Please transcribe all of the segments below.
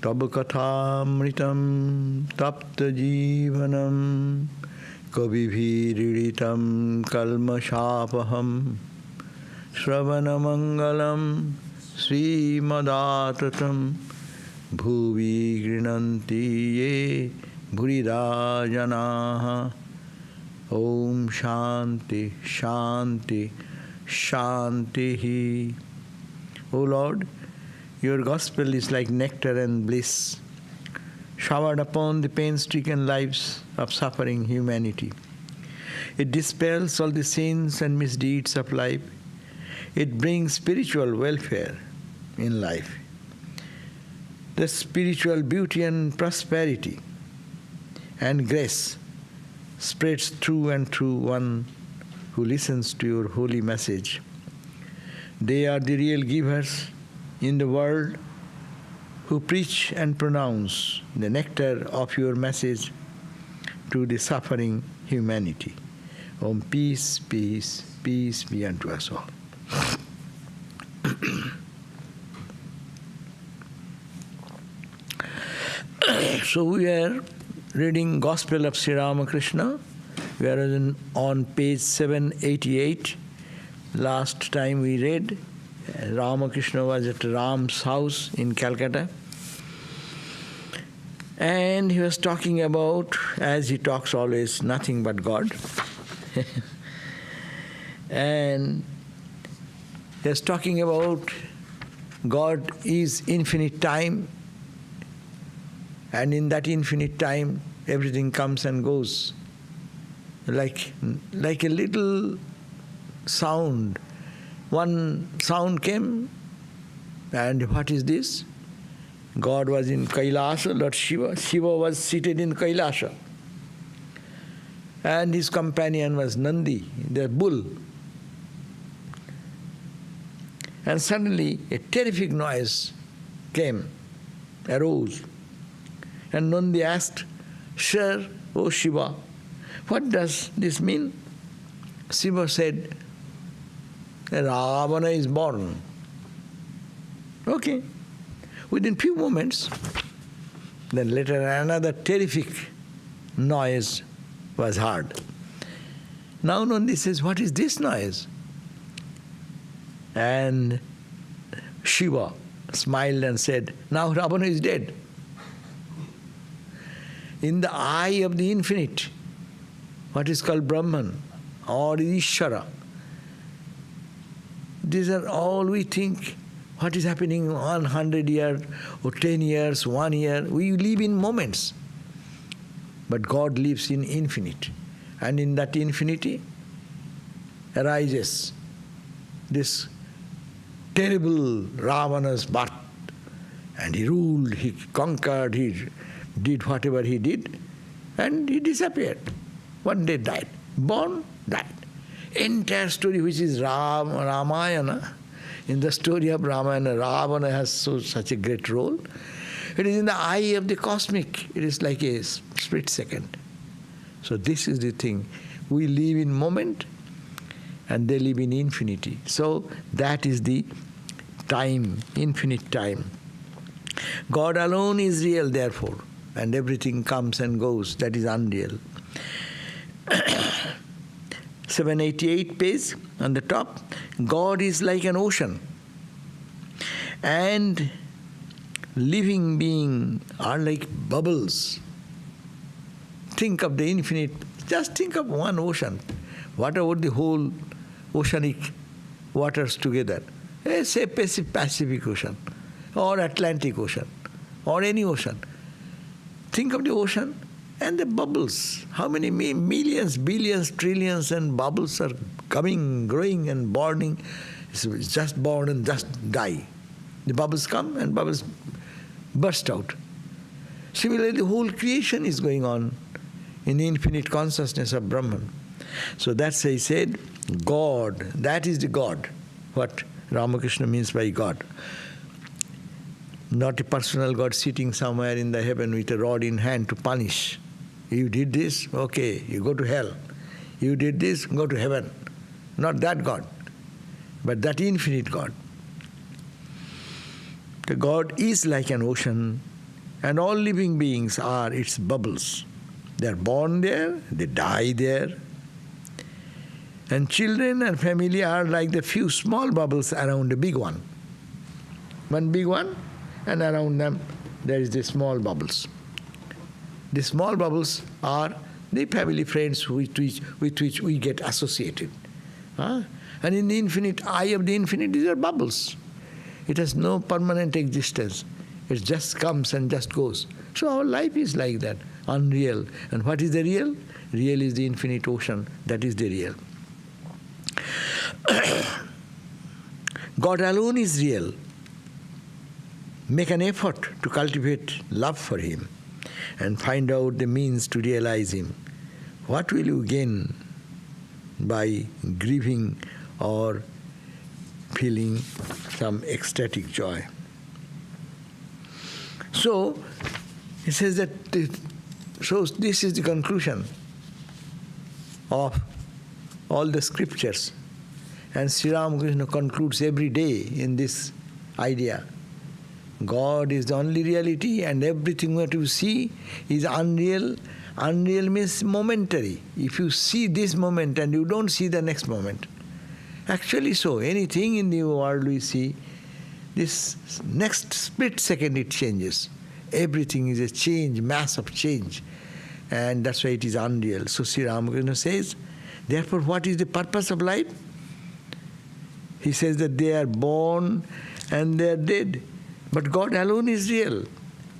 Tava kathamritam tapta jivanam kabibhiriritam kalmashapaham Shravanamangalam Srimadatam Bhuvi Grinanti Ye Bhurida Janaha Om Shanti Shanti Shanti. O Lord, your gospel is like nectar and bliss, showered upon the pain-stricken lives of suffering humanity. It dispels all the sins and misdeeds of life. It brings spiritual welfare in life. The spiritual beauty and prosperity and grace spreads through and through one who listens to your holy message. They are the real givers in the world who preach and pronounce the nectar of your message to the suffering humanity. Om, peace, peace, peace be unto us all. So we are reading Gospel of Sri Ramakrishna. We are on page 788. Last time we read, Ramakrishna was at Ram's house in Calcutta. And he was talking about, as he talks always, nothing but God. And he was talking about God is infinite time, and in that infinite time, everything comes and goes. Like a little sound. One sound came, and what is this? God was in Kailasa, Lord Shiva. Shiva was seated in Kailasa. And his companion was Nandi, the bull. And suddenly a terrific noise arose. And Nandi asked, "Sir, O Shiva, what does this mean?" Shiva said, "Ravana is born." Okay. Within few moments, then later another terrific noise was heard. Now Nandi says, "What is this noise?" And Shiva smiled and said, "Now Ravana is dead." In the eye of the infinite, what is called Brahman or Ishvara, these are all we think. What is happening 100 years or 10 years, 1 year? We live in moments. But God lives in infinite. And in that infinity arises this terrible Ravana's birth. And he ruled, he conquered, he did whatever he did, and he disappeared. One day died. Born, died. Entire story, which is Ramayana, in the story of Ramayana, Ravana has such a great role. It is in the eye of the cosmic. It is like a split second. So this is the thing. We live in moment, and they live in infinity. So that is the time, infinite time. God alone is real, therefore, and everything comes and goes. That is unreal. 788 page on the top. God is like an ocean, and living beings are like bubbles. Think of the infinite. Just think of one ocean. What about the whole oceanic waters together? Say Pacific Ocean or Atlantic Ocean or any ocean. Think of the ocean and the bubbles. How many millions, billions, trillions and bubbles are coming, growing and burning. It's just born and just die. The bubbles come and bubbles burst out. Similarly, the whole creation is going on in the infinite consciousness of Brahman. So that's why he said, God, that is the God, what Ramakrishna means by God. Not a personal God sitting somewhere in the heaven with a rod in hand to punish. You did this, okay, you go to hell. You did this, go to heaven. Not that God, but that infinite God. The God is like an ocean, And all living beings are its bubbles. They are born there, they die there. And children and family are like the few small bubbles around the big one. One big one, and around them there is the small bubbles. The small bubbles are the family friends with which we get associated. And in the infinite eye of the infinite, these are bubbles. It has no permanent existence. It just comes and just goes. So our life is like that, unreal. And what is the real? Real is the infinite ocean. That is the real. God alone is real. Make an effort to cultivate love for Him and find out the means to realize Him. What will you gain by grieving or feeling some ecstatic joy? So, it says that, so this is the conclusion of all the scriptures. And Sri Ramakrishna concludes every day in this idea. God is the only reality, and everything that you see is unreal. Unreal means momentary. If you see this moment and you don't see the next moment. Actually so, anything in the world we see, this next split second it changes. Everything is a change, mass of change. And that's why it is unreal. So Sri Ramakrishna says, therefore what is the purpose of life? He says that they are born and they are dead. But God alone is real.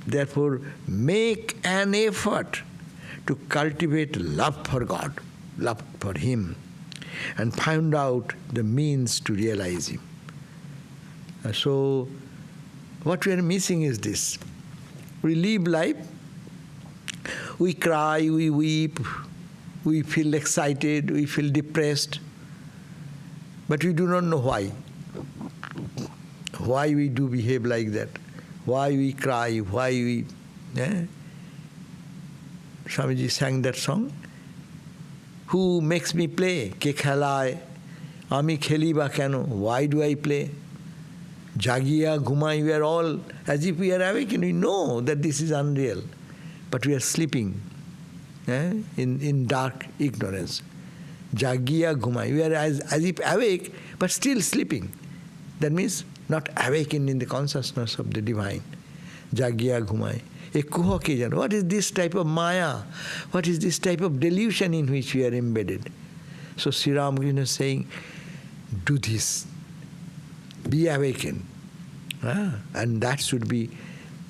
Therefore, make an effort to cultivate love for God, love for Him, and find out the means to realize Him. So, what we are missing is this. We live life, we cry, we weep, we feel excited, we feel depressed, but we do not know why. Why we do behave like that? Why we cry? Why we... Swamiji sang that song. Who makes me play? Ke khelaye? Ami kheli ba keno? Why do I play? Jagiya, ghumai, we are all, as if we are awake and we know that this is unreal. But we are sleeping in dark ignorance. Jagiya, ghumai, we are as if awake but still sleeping. That means not awakened in the consciousness of the divine. Jagya ghumai. What is this type of maya? What is this type of delusion in which we are embedded? So Sri Ramakrishna is saying, do this. Be awakened. And that should be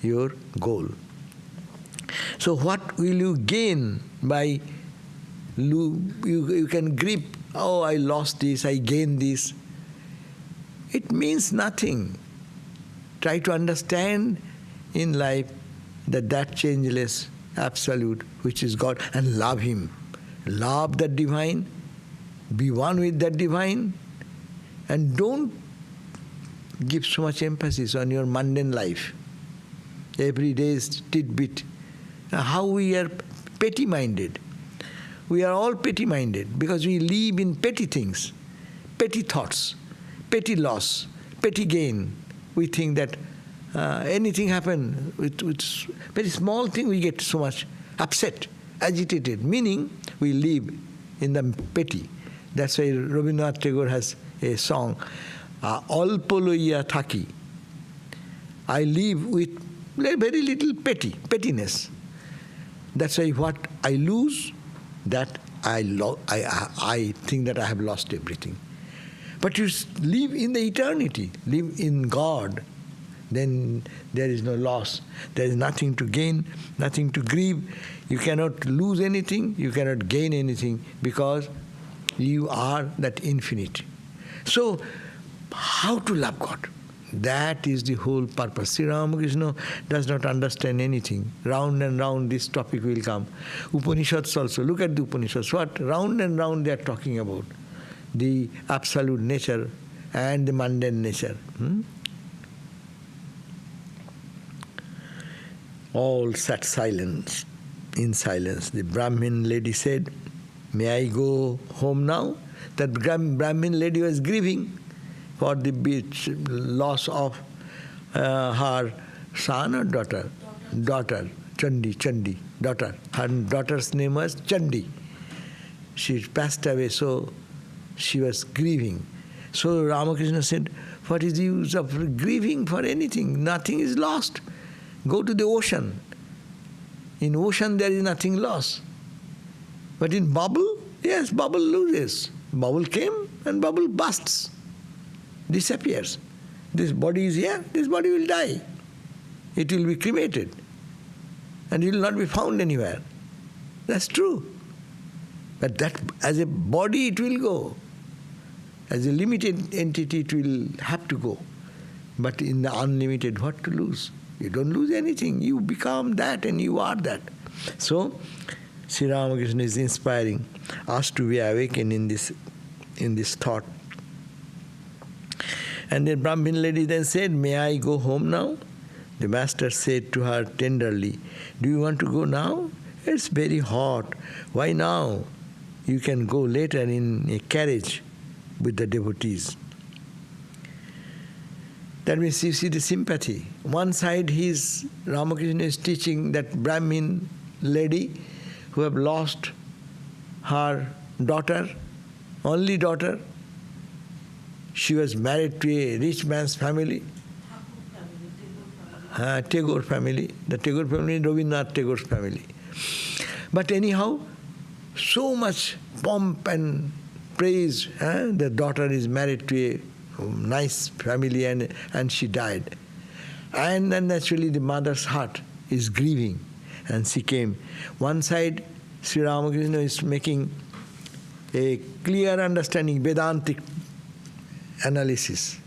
your goal. So what will you gain by, you can grip, oh, I lost this, I gained this. It means nothing. Try to understand in life that changeless absolute, which is God, and love Him. Love that divine, be one with that divine, and don't give so much emphasis on your mundane life. Every day's tidbit. How we are petty-minded. We are all petty-minded because we live in petty things, petty thoughts, petty loss, petty gain. We think that anything happen with very small thing we get so much upset, agitated, meaning we live in the petty. That's why Rabindranath Tagore has a song, Alpo loiya thaki. I live with very little pettiness. That's why what I lose, that I think that I have lost everything. But you live in the eternity, live in God, then there is no loss. There is nothing to gain, nothing to grieve. You cannot lose anything, you cannot gain anything, because you are that infinite. So, how to love God? That is the whole purpose. Sri Ramakrishna does not understand anything. Round and round this topic will come. Upanishads also, look at the Upanishads. What? Round and round they are talking about. The absolute nature and the mundane nature. All sat silence, in silence. The Brahmin lady said, may I go home now? That Brahmin lady was grieving for the loss of her son or daughter? daughter, Chandi, daughter. Her daughter's name was Chandi. She passed away, so she was grieving. So Ramakrishna said, what is the use of grieving for anything? Nothing is lost. Go to the ocean. In ocean there is nothing lost. But in bubble, yes, bubble loses. Bubble came and bubble bursts, disappears. This body is here, this body will die. It will be cremated. And it will not be found anywhere. That's true. But that as a body it will go. As a limited entity it will have to go. But in the unlimited, what to lose? You don't lose anything. You become that and you are that. So, Sri Ramakrishna is inspiring us to be awakened in this thought. And the Brahmin lady then said, may I go home now? The master said to her tenderly, do you want to go now? It's very hot. Why now? You can go later in a carriage with the devotees. That means you see the sympathy. One side Ramakrishna is teaching that Brahmin lady who have lost her daughter, only daughter. She was married to a rich man's family. Tagore family. The Tagore family, Rabindranath Tagore's family. But anyhow, so much pomp and praise. The daughter is married to a nice family and she died. And then naturally the mother's heart is grieving. And she came. One side, Sri Ramakrishna is making a clear understanding, Vedantic analysis,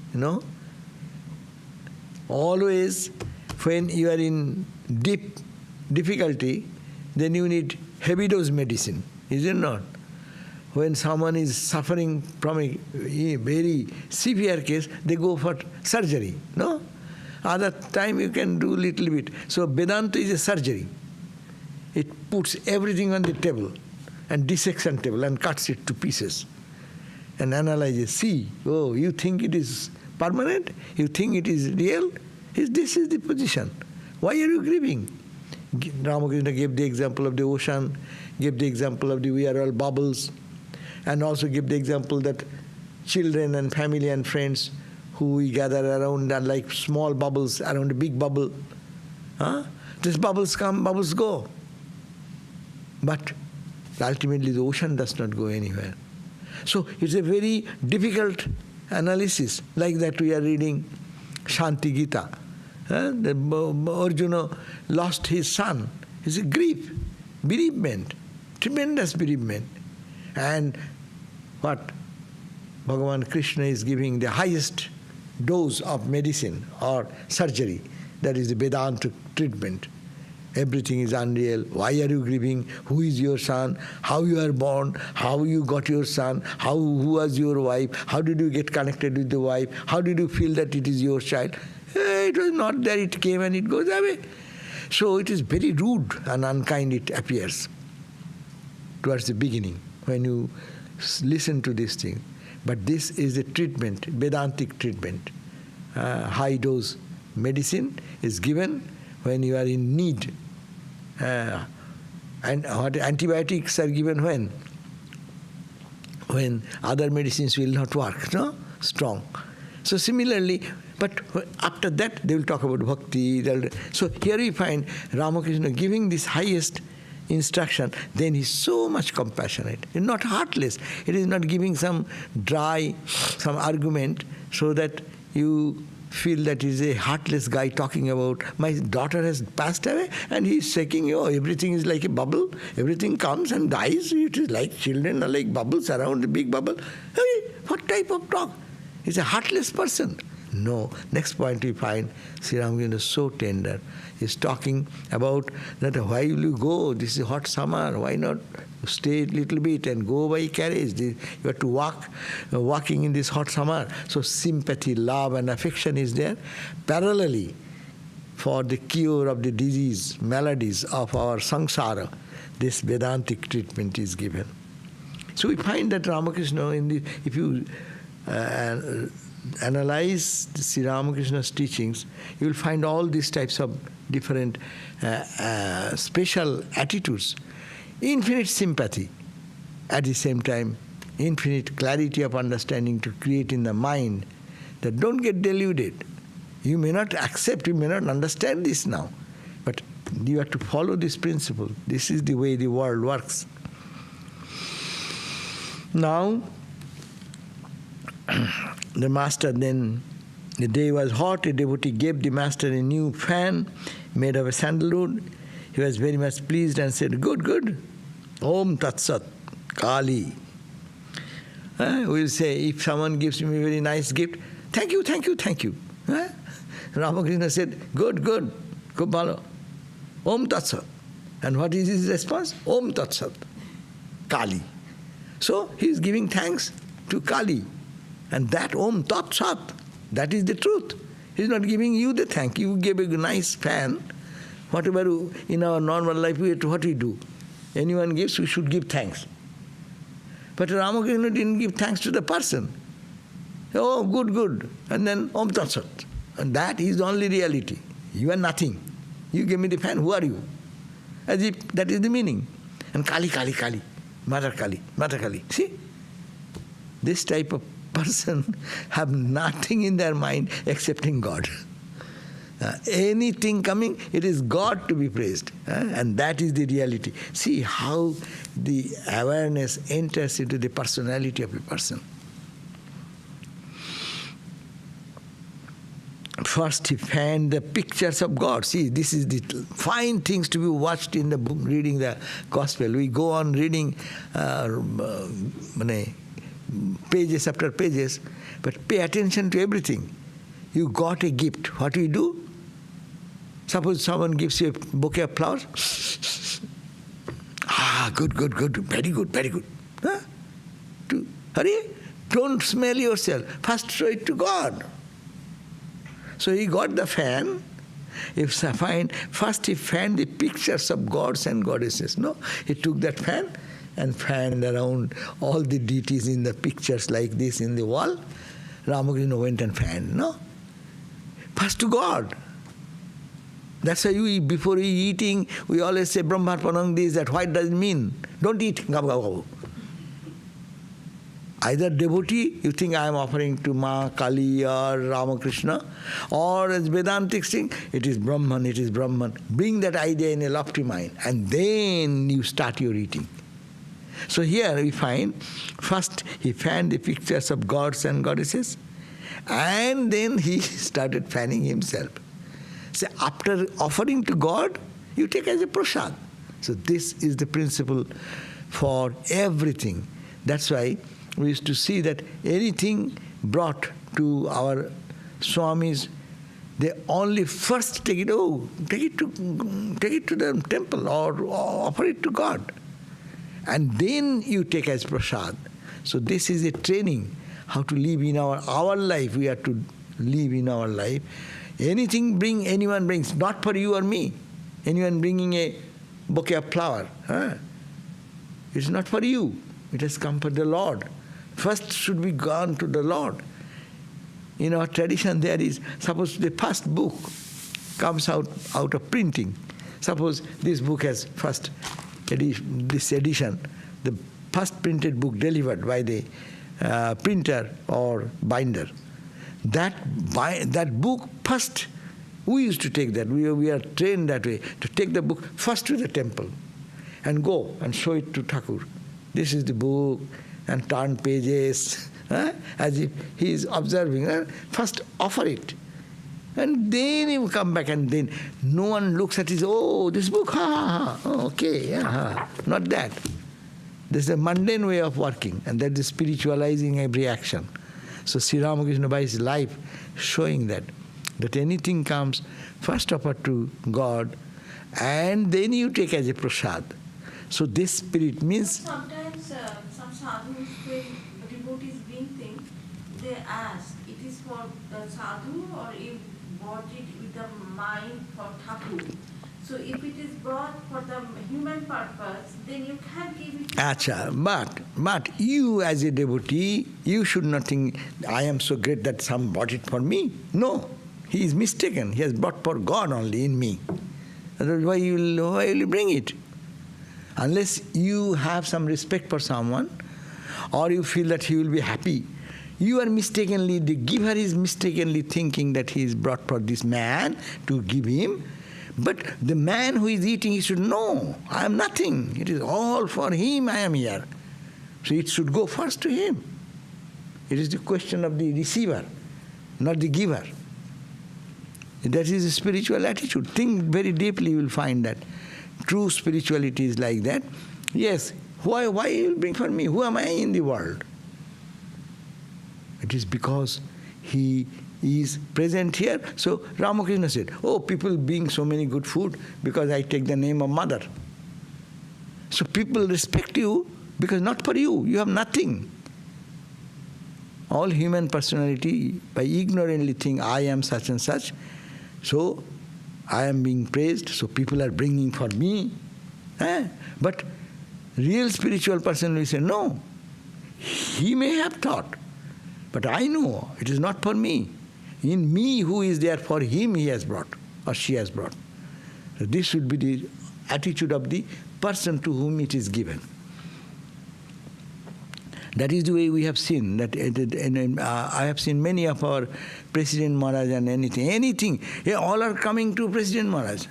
Always when you are in deep difficulty, then you need heavy dose medicine, is it not? When someone is suffering from a very severe case, they go for surgery, no? Other time you can do little bit. So Vedanta is a surgery. It puts everything on the table and dissection table and cuts it to pieces and analyzes. See, you think it is permanent? You think it is real? This is the position. Why are you grieving? Ramakrishna gave the example of the ocean, gave the example of we are all bubbles, and also give the example that children and family and friends who we gather around are like small bubbles around a big bubble. These bubbles come, bubbles go. But ultimately the ocean does not go anywhere. So it's a very difficult analysis. Like that we are reading Shanti Gita. Arjuna lost his son. It's a grief, bereavement, tremendous bereavement. And what? Bhagavan Krishna is giving the highest dose of medicine or surgery. That is the Vedanta treatment. Everything is unreal. Why are you grieving? Who is your son? How you are born? How you got your son? Who was your wife? How did you get connected with the wife? How did you feel that it is your child? It was not there. It came and it goes away. So it is very rude and unkind it appears towards the beginning when you listen to this thing. But this is a treatment, Vedantic treatment. High dose medicine is given when you are in need. And antibiotics are given when? When other medicines will not work, no? Strong. So similarly, but after that they will talk about bhakti. So here we find Ramakrishna giving this highest instruction, then he's so much compassionate. He's not heartless. It is not giving some some argument so that you feel that he's a heartless guy talking about, my daughter has passed away, and he's saying, everything is like a bubble, everything comes and dies, it is like children are like bubbles around the big bubble. Hey, what type of talk? He's a heartless person. No. Next point we find, Sri Ramakrishna is so tender. He's talking about that why will you go? This is hot summer. Why not stay a little bit and go by carriage? You have to walking in this hot summer. So sympathy, love and affection is there. Parallelly, for the cure of the disease, maladies of our samsara, this Vedantic treatment is given. So we find that Ramakrishna, if you analyze Sri Ramakrishna's teachings, you will find all these types of different special attitudes. Infinite sympathy, at the same time, infinite clarity of understanding to create in the mind, that don't get deluded. You may not accept, you may not understand this now, but you have to follow this principle. This is the way the world works. Now, the master then, the day was hot, a devotee gave the master a new fan made of a sandalwood. He was very much pleased and said, good, good. Om Tat Sat, Kali. We'll say, if someone gives me a very nice gift, thank you, thank you, thank you. Ramakrishna said, good, good, Gopala. Om Tat Sat. And what is his response? Om Tat Sat, Kali. So he is giving thanks to Kali. And that Om Tat Sat, that is the truth. He is not giving you the thank. You gave a nice fan. Whatever in our normal life, what we do? Anyone gives, we should give thanks. But Ramakrishna didn't give thanks to the person. Oh, good, good. And then Om Tat Sat. And that is the only reality. You are nothing. You gave me the fan, who are you? As if that is the meaning. And Kali, Kali, Kali. Mother Kali, Mother Kali. See? This type of person have nothing in their mind excepting God. Anything coming, it is God to be praised. And that is the reality. See how the awareness enters into the personality of a person. First he found the pictures of God. See, this is the fine things to be watched in the book, reading the Gospel. We go on reading pages after pages, but pay attention to everything. You got a gift. What do you do? Suppose someone gives you a bouquet of flowers. Good, good, good. Very good, very good. Hurry, don't smell yourself. First show it to God. So he got the fan. First he fanned the pictures of gods and goddesses. No, he took that fan and fanned around all the deities in the pictures like this in the wall. Ramakrishna went and fanned. No, first to God. That's why before eating, we always say Brahmarpanam this, that. What does it mean? Don't eat. Either devotee, you think I am offering to Ma, Kali or Ramakrishna, or as Vedantic thing, it is Brahman, it is Brahman. Bring that idea in a lofty mind, and then you start your eating. So here we find, first he fanned the pictures of gods and goddesses, and then he started fanning himself. So after offering to God, you take as a prasad. So this is the principle for everything. That's why we used to see that anything brought to our swamis, they only first take it to the temple or offer it to God. And then you take as prasad. So this is a training, how to live in our life. We have to live in our life. Anything anyone brings, not for you or me. Anyone bringing a bouquet of flower, it's not for you. It has come for the Lord. First should be gone to the Lord. In our tradition there is, suppose the first book comes out of printing. Suppose this book has this edition, the first printed book delivered by the printer or binder. That book first, we used to take that. We are trained that way, to take the book first to the temple and go and show it to Thakur. This is the book, and turn pages, as if he is observing. First offer it. And then you come back, and then no one looks at it, oh, this book, okay, not that. This is a mundane way of working, and that is spiritualizing every action. So Sri Ramakrishna by his life showing that anything comes, first offer to God, and then you take as a prasad. So this spirit means... Sometimes some sadhus, when devotees bring things, they ask, it is for the sadhu or you bought it with the mind for Thakur. So if it is brought for the human purpose, then you can't give it to Acha, but you as a devotee, you should not think, I am so great that some bought it for me. No, he is mistaken. He has bought for God only in me. Otherwise, why will you bring it? Unless you have some respect for someone, or you feel that he will be happy, you are mistakenly, the giver is mistakenly thinking that he is brought for this man to give him. But the man who is eating, he should know, I am nothing. It is all for him I am here. So it should go first to him. It is the question of the receiver, not the giver. That is a spiritual attitude. Think very deeply, you will find that. True spirituality is like that. Yes, why you will bring for me? Who am I in the world? It is because he is present here. So Ramakrishna said, oh, people bring so many good food because I take the name of mother. So people respect you because not for you, you have nothing. All human personality, by ignorantly think I am such and such, so I am being praised, so people are bringing for me. But real spiritual person will say, no, he may have thought, but I know it is not for me. In me who is there for him he has brought or she has brought. So this should be the attitude of the person to whom it is given. That is the way we have seen. I have seen many of our President Maharaj and anything. All are coming to President Maharaj.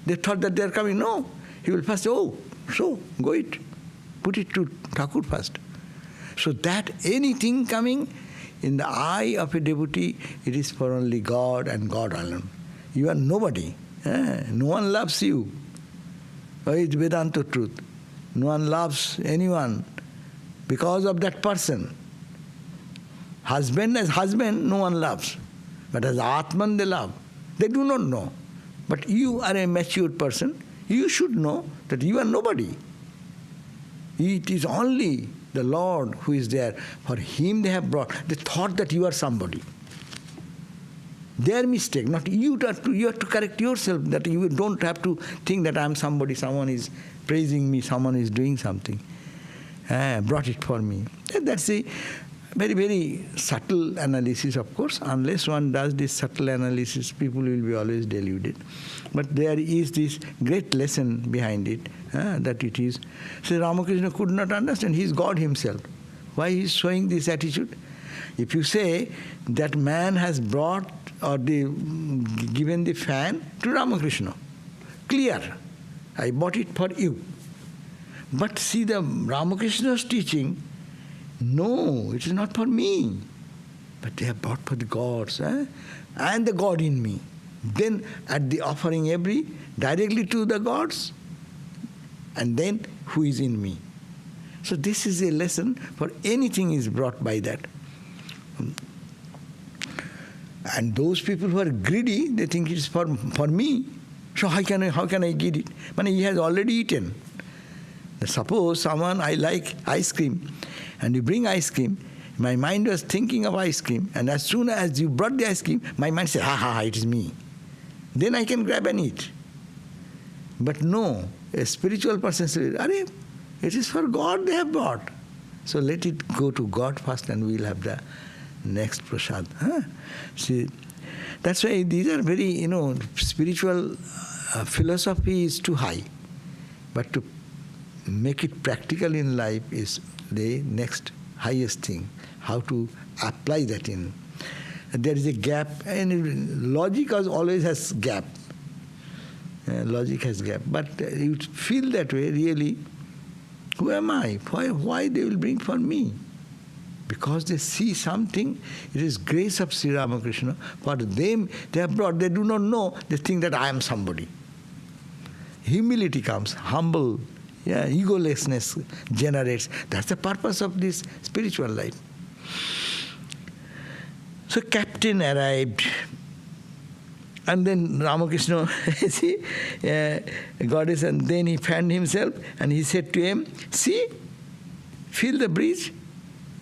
They thought that they are coming. No. He will first say, oh, so go it. Put it to Thakur first. So that anything coming, in the eye of a devotee, it is for only God and God alone. You are nobody. No one loves you. It's Vedanta truth. No one loves anyone because of that person. Husband as husband, no one loves. But as Atman, they love. They do not know. But you are a matured person. You should know that you are nobody. It is only the Lord who is there. For him they have brought. They thought that you are somebody. Their mistake, not you. You have to correct yourself, that you don't have to think that I am somebody, someone is praising me, someone is doing something. Brought it for me. That's a very, very subtle analysis, of course. Unless one does this subtle analysis, people will be always deluded. But there is this great lesson behind it, that it is. Sri Ramakrishna could not understand. He is God himself. Why he is showing this attitude? If you say that man has brought or given the fan to Ramakrishna, clear, I bought it for you. But see the Ramakrishna's teaching, no, it is not for me. But they have brought for the gods, and the God in me. Then at the offering directly to the gods, and then who is in me. So this is a lesson for anything is brought by that. And those people who are greedy, they think it is for me. So how can I get it? But he has already eaten. Suppose someone, I like ice cream, and you bring ice cream, my mind was thinking of ice cream, and as soon as you brought the ice cream, my mind said, ha, it is me. Then I can grab and eat. But no, a spiritual person says, Arey, it is for God they have brought. So let it go to God first, and we will have the next prasad. See, that's why these are very, spiritual philosophy is too high. But to make it practical in life is the next highest thing, how to apply that in. There is a gap, and logic always has gap. Logic has gap. But you feel that way, really, who am I? Why they will bring for me? Because they see something, it is grace of Sri Ramakrishna. For them, they have brought, they do not know, they think that I am somebody. Humility comes, humble, egolessness generates. That's the purpose of this spiritual life. So captain arrived, and then Ramakrishna, see, goddess, and then he fanned himself, and he said to him, see, feel the breeze.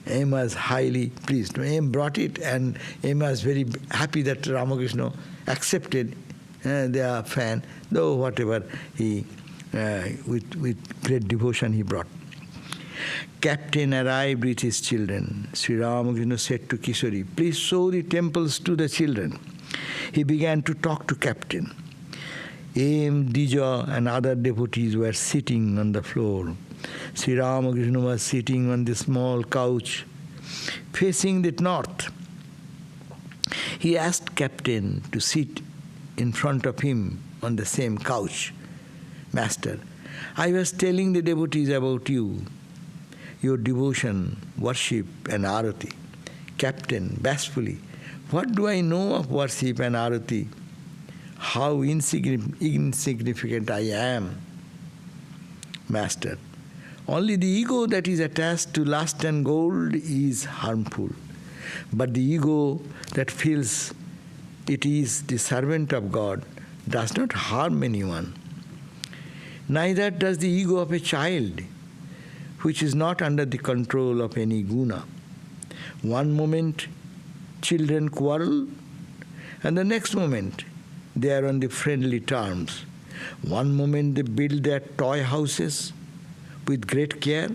M was highly pleased. M brought it, and M was very happy that Ramakrishna accepted they are fan, though whatever he, with great devotion he brought. Captain arrived with his children. Sri Ramakrishna said to Kishori, please show the temples to the children. He began to talk to Captain. Aim, Dija and other devotees were sitting on the floor. Sri Ramakrishna was sitting on the small couch facing the north. He asked Captain to sit in front of him on the same couch. Master, I was telling the devotees about you, your devotion, worship and arati. Captain, bashfully, what do I know of worship and arati? How insignificant I am. Master, only the ego that is attached to lust and gold is harmful. But the ego that feels it is the servant of God does not harm anyone. Neither does the ego of a child, which is not under the control of any guna. One moment, children quarrel, and the next moment, they are on the friendly terms. One moment, they build their toy houses with great care,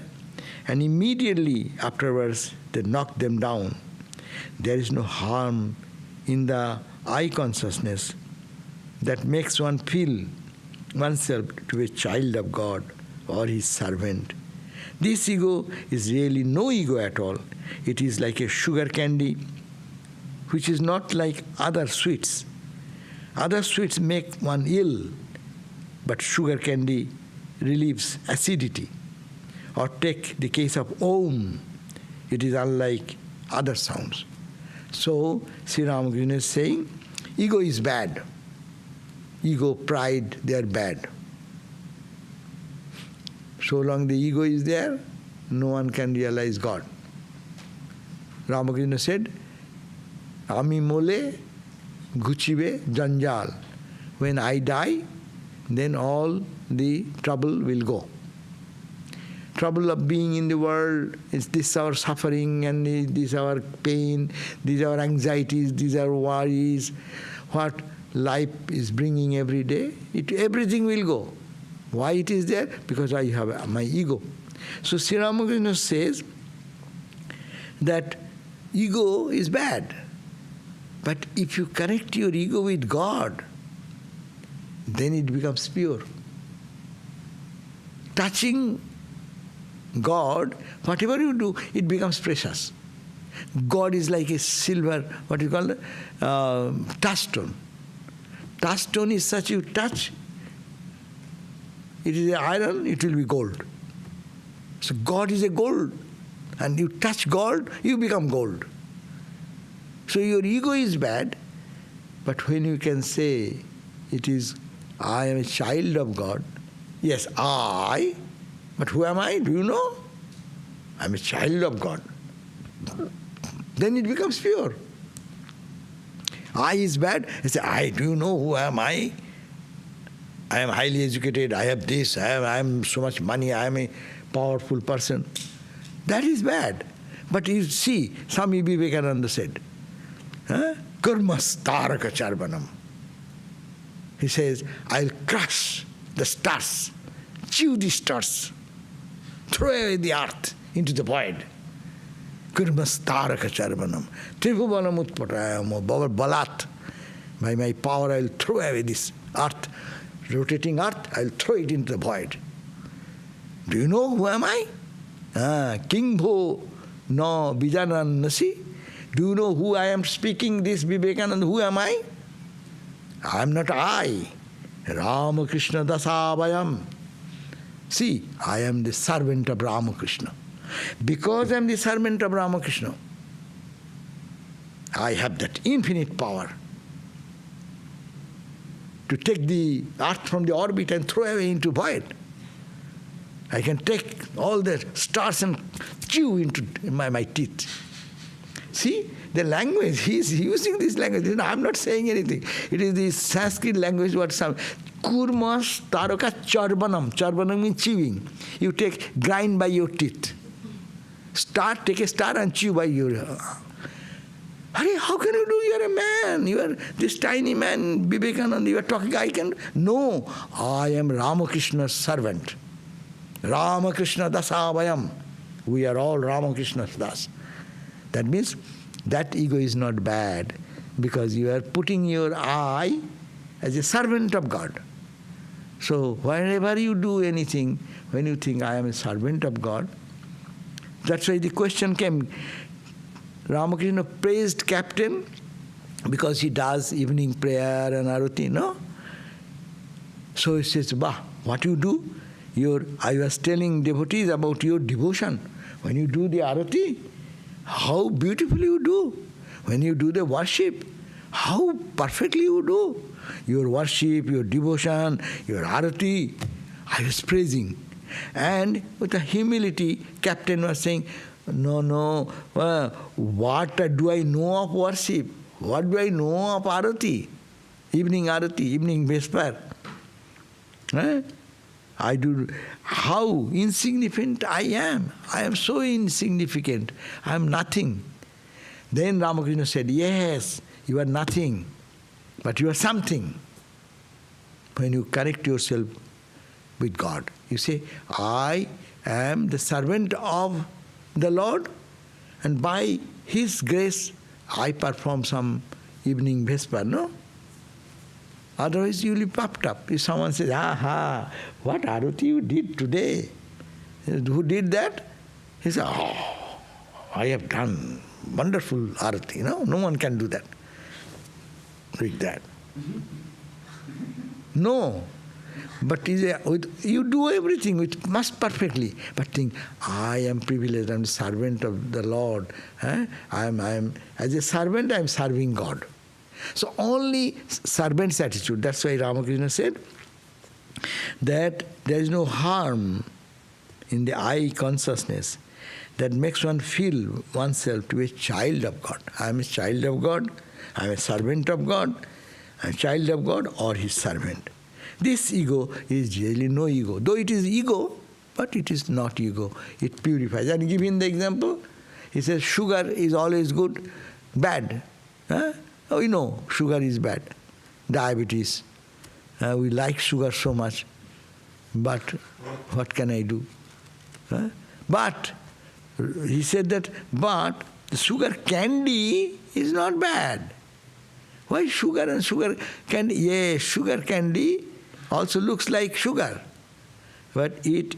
and immediately afterwards, they knock them down. There is no harm in the I consciousness that makes one feel oneself to be a child of God or his servant. This ego is really no ego at all. It is like a sugar candy, which is not like other sweets. Other sweets make one ill, but sugar candy relieves acidity. Or take the case of Om. It is unlike other sounds. So, Sri Ramakrishna is saying, ego is bad. Ego, pride, they are bad. So long the ego is there, no one can realize God. Ramakrishna said, Ami mole guchibe janjal. When I die, then all the trouble will go. Trouble of being in the world, is this our suffering and this our pain, these are anxieties, these are worries, what life is bringing every day, everything will go. Why it is there? Because I have my ego. So Sri Ramakrishna says that ego is bad. But if you connect your ego with God, then it becomes pure. Touching God, whatever you do, it becomes precious. God is like a silver, what you call it, touchstone. Touchstone is such you touch, it is iron, it will be gold. So God is a gold. And you touch gold, you become gold. So your ego is bad, but when you can say, it is, I am a child of God, yes, I, but who am I? Do you know? I am a child of God. Then it becomes pure. I is bad. I say, I, do you know who am I? I am highly educated, I have this, I am so much money, I am a powerful person. That is bad. But you see, Swami Vivekananda said, Kurmas taraka charvanam. He says, I'll crush the stars, chew the stars, throw away the earth into the void. Kurmas taraka charvanam. Tribhuvanam utpatayamo balat. By my power I'll throw away this earth, rotating earth, I'll throw it into the void. Do you know who am I? King Bho no Bijanan Nasi. Do you know who I am speaking this Vivekananda? Who am I? I am not I. Ramakrishna Dasavayam. See, I am the servant of Ramakrishna. Because I am the servant of Ramakrishna, I have that infinite power to take the earth from the orbit and throw away into void. I can take all the stars and chew into my teeth. See, the language, he is using this language. I am not saying anything. It is the Sanskrit language what some kurmas taroka charbanam. Charbanam means chewing. You grind by your teeth. Take a star and chew by your Hare, how can you do? You are a man. You are this tiny man, Vivekananda. You are talking, I can. No, I am Ramakrishna's servant. Ramakrishna dasavayam. We are all Ramakrishna's das. That means that ego is not bad because you are putting your I as a servant of God. So whenever you do anything, when you think I am a servant of God, that's why the question came. Ramakrishna praised Captain because he does evening prayer and arati, no? So he says, bah, what you do? I was telling devotees about your devotion. When you do the arati, how beautifully you do. When you do the worship, how perfectly you do. Your worship, your devotion, your arati, I was praising. And with a humility, Captain was saying, no, what do I know of worship? What do I know of arati? Evening vesper. I do. How insignificant I am. I am so insignificant. I am nothing. Then Ramakrishna said, yes, you are nothing, but you are something. When you connect yourself with God, you say, I am the servant of the Lord, and by His grace I perform some evening vesper, no? Otherwise you will be puffed up. If someone says, what arati you did today? Who did that? He says, I have done wonderful arati. No one can do that. Like that. No. But you do everything with must perfectly. But think, I am privileged, I am the servant of the Lord. I am as a servant, I am serving God. So only servant's attitude. That's why Ramakrishna said that there is no harm in the I consciousness that makes one feel oneself to be a child of God. I am a child of God, I am a servant of God, I am a child of God or His servant. This ego is really no ego. Though it is ego, but it is not ego. It purifies. And give him the example. He says sugar is always good, bad. We know sugar is bad. Diabetes. We like sugar so much. But what can I do? But he said that, but the sugar candy is not bad. Why sugar and sugar candy? Yes, sugar candy also looks like sugar, but it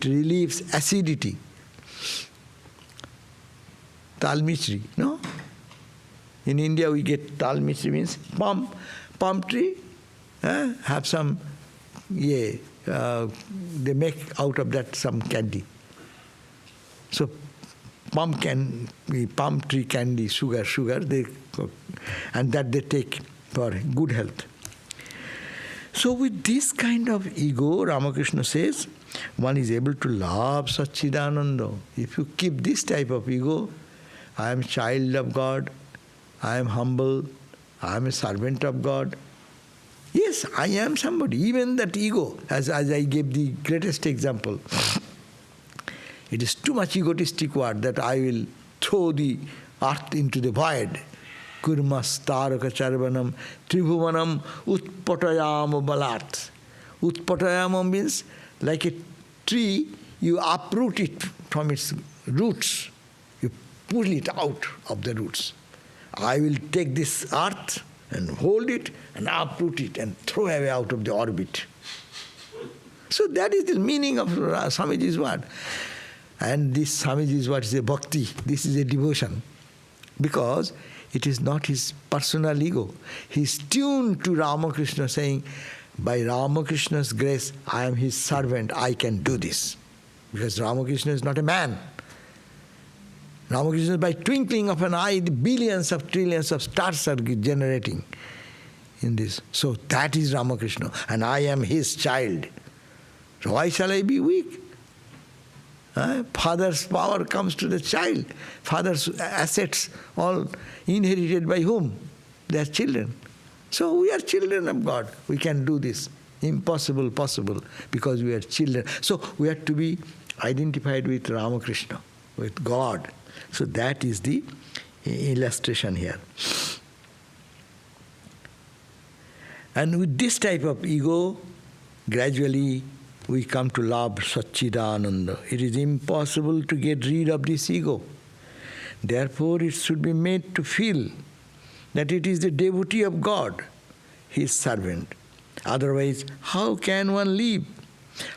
relieves acidity. Tal michri, no? In India we get tal michri, means palm tree, have some, they make out of that some candy. So palm tree candy, sugar, they cook, and that they take for good health. So with this kind of ego, Ramakrishna says, one is able to love Satchidananda. If you keep this type of ego, I am a child of God, I am humble, I am a servant of God. Yes, I am somebody. Even that ego, as I gave the greatest example, it is too much egotistic word that I will throw the earth into the void. Kurmas taraka charvanam tribhuvanam utpatayama balat. Utpatayama means like a tree, you uproot it from its roots. You pull it out of the roots. I will take this earth and hold it and uproot it and throw away out of the orbit. So that is the meaning of Swamiji's word. And this Swamiji's word is a bhakti. This is a devotion. Because it is not his personal ego. He is tuned to Ramakrishna, saying, by Ramakrishna's grace, I am his servant, I can do this. Because Ramakrishna is not a man. Ramakrishna, by twinkling of an eye, the billions of trillions of stars are generating in this. So that is Ramakrishna, and I am his child. So why shall I be weak? Father's power comes to the child. Father's assets all inherited by whom? Their children. So we are children of God. We can do this. Impossible, possible, because we are children. So we have to be identified with Ramakrishna, with God. So that is the illustration here. And with this type of ego, gradually we come to love Satchidananda. It is impossible to get rid of this ego. Therefore, it should be made to feel that it is the devotee of God, his servant. Otherwise, how can one live?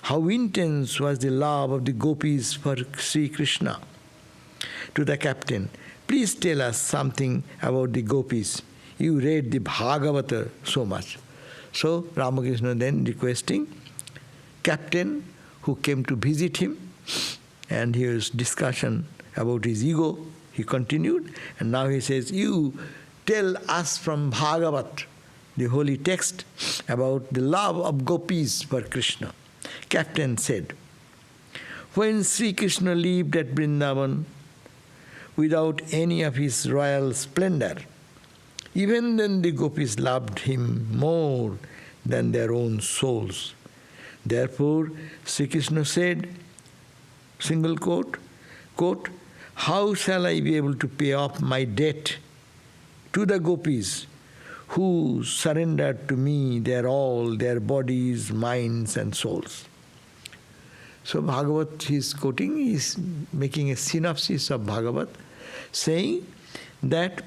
How intense was the love of the gopis for Sri Krishna. To the captain, please tell us something about the gopis. You read the Bhagavata so much. So Ramakrishna then requesting captain who came to visit him, and here's discussion about his ego. He continued, and now he says, you tell us from Bhagavat, the holy text, about the love of gopis for Krishna. Captain said, when Sri Krishna lived at Vrindavan without any of his royal splendor, even then the gopis loved him more than their own souls. Therefore, Sri Krishna said, single quote, how shall I be able to pay off my debt to the gopis who surrendered to me their all, their bodies, minds and souls? So Bhagavat he is quoting, he is making a synopsis of Bhagavat, saying that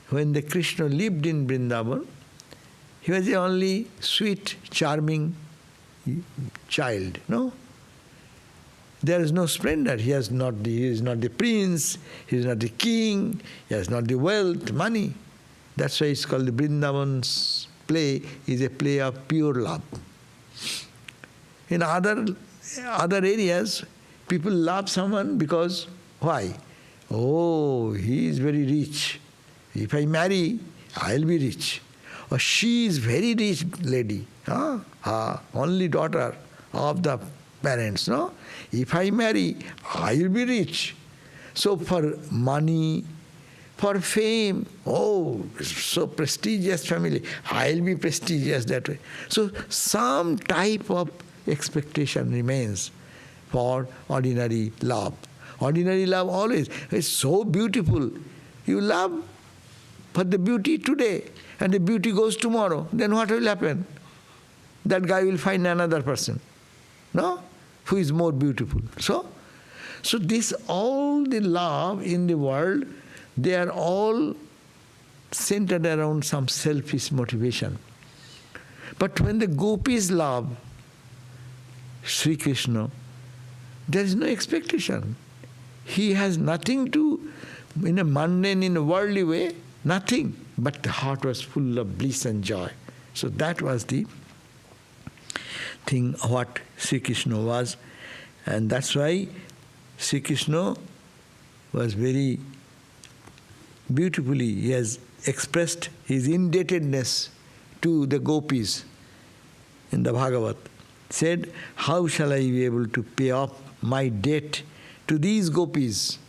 when the Krishna lived in Vrindavan, he was the only sweet, charming child, no? There is no splendor. He is not the prince, he is not the king, he has not the wealth, money. That's why it's called the Vrindavan's play is a play of pure love. In other areas, people love someone because, why? Oh, he is very rich. If I marry, I'll be rich. Or she is very rich lady, only daughter of the parents, no? If I marry, I'll be rich. So for money, for fame, oh, so prestigious family, I'll be prestigious that way. So some type of expectation remains for ordinary love. Ordinary love always is so beautiful. You love for the beauty today, and the beauty goes tomorrow. Then what will happen? That guy will find another person, no? Who is more beautiful. So this all the love in the world, they are all centered around some selfish motivation. But when the gopis love Sri Krishna, there is no expectation. He has nothing to, in a mundane, in a worldly way, nothing. But the heart was full of bliss and joy. So that was the thing what Sri Krishna was. And that's why Sri Krishna was very beautifully, he has expressed his indebtedness to the gopis in the Bhagavat. Said, how shall I be able to pay off my debt to these gopis?